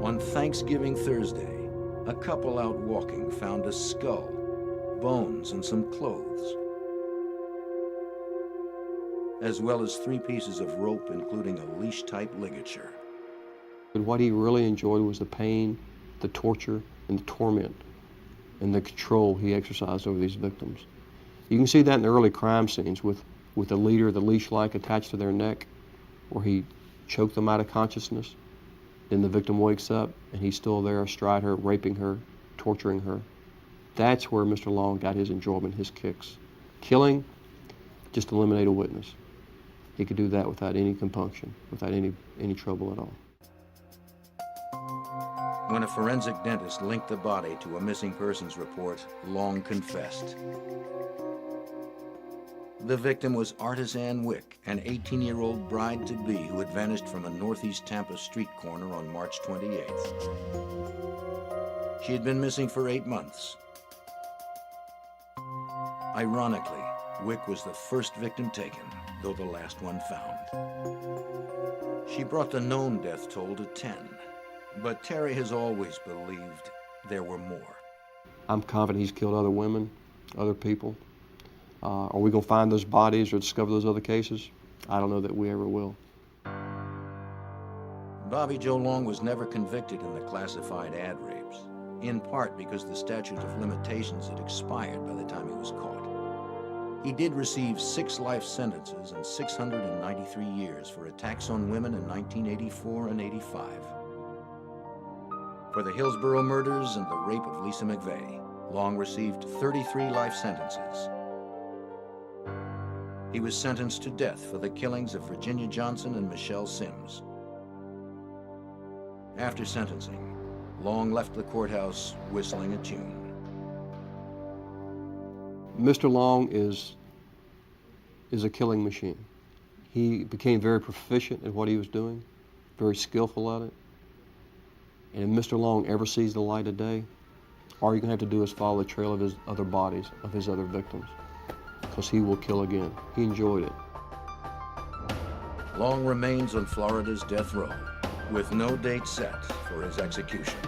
On Thanksgiving Thursday, a couple out walking found a skull, bones, and some clothes, as well as 3 pieces of rope, including a leash-type ligature. But what he really enjoyed was the pain, the torture, and the torment, and the control he exercised over these victims. You can see that in the early crime scenes with the leader, the leash-like attached to their neck, where he choked them out of consciousness. Then the victim wakes up, and he's still there astride her, raping her, torturing her. That's where Mr. Long got his enjoyment, his kicks. Killing, just eliminate a witness. He could do that without any compunction, without any trouble at all. When a forensic dentist linked the body to a missing persons report, Long confessed. The victim was Artisan Wick, an 18-year-old bride-to-be who had vanished from a northeast Tampa street corner on March 28th. She had been missing for 8 months. Ironically, Wick was the first victim taken, though the last one found. She brought the known death toll to 10, but Terry has always believed there were more. I'm confident he's killed other women, other people. Are we going to find those bodies or discover those other cases? I don't know that we ever will. Bobby Joe Long was never convicted in the classified ad rapes, in part because the statute of limitations had expired by the time he was caught. He did receive 6 life sentences and 693 years for attacks on women in 1984 and 85. For the Hillsborough murders and the rape of Lisa McVeigh, Long received 33 life sentences. He was sentenced to death for the killings of Virginia Johnson and Michelle Sims. After sentencing, Long left the courthouse whistling a tune. Mr. Long is a killing machine. He became very proficient at what he was doing, very skillful at it. And if Mr. Long ever sees the light of day, all you're going to have to do is follow the trail of his other bodies, of his other victims, because he will kill again. He enjoyed it. Long remains on Florida's death row, with no date set for his execution.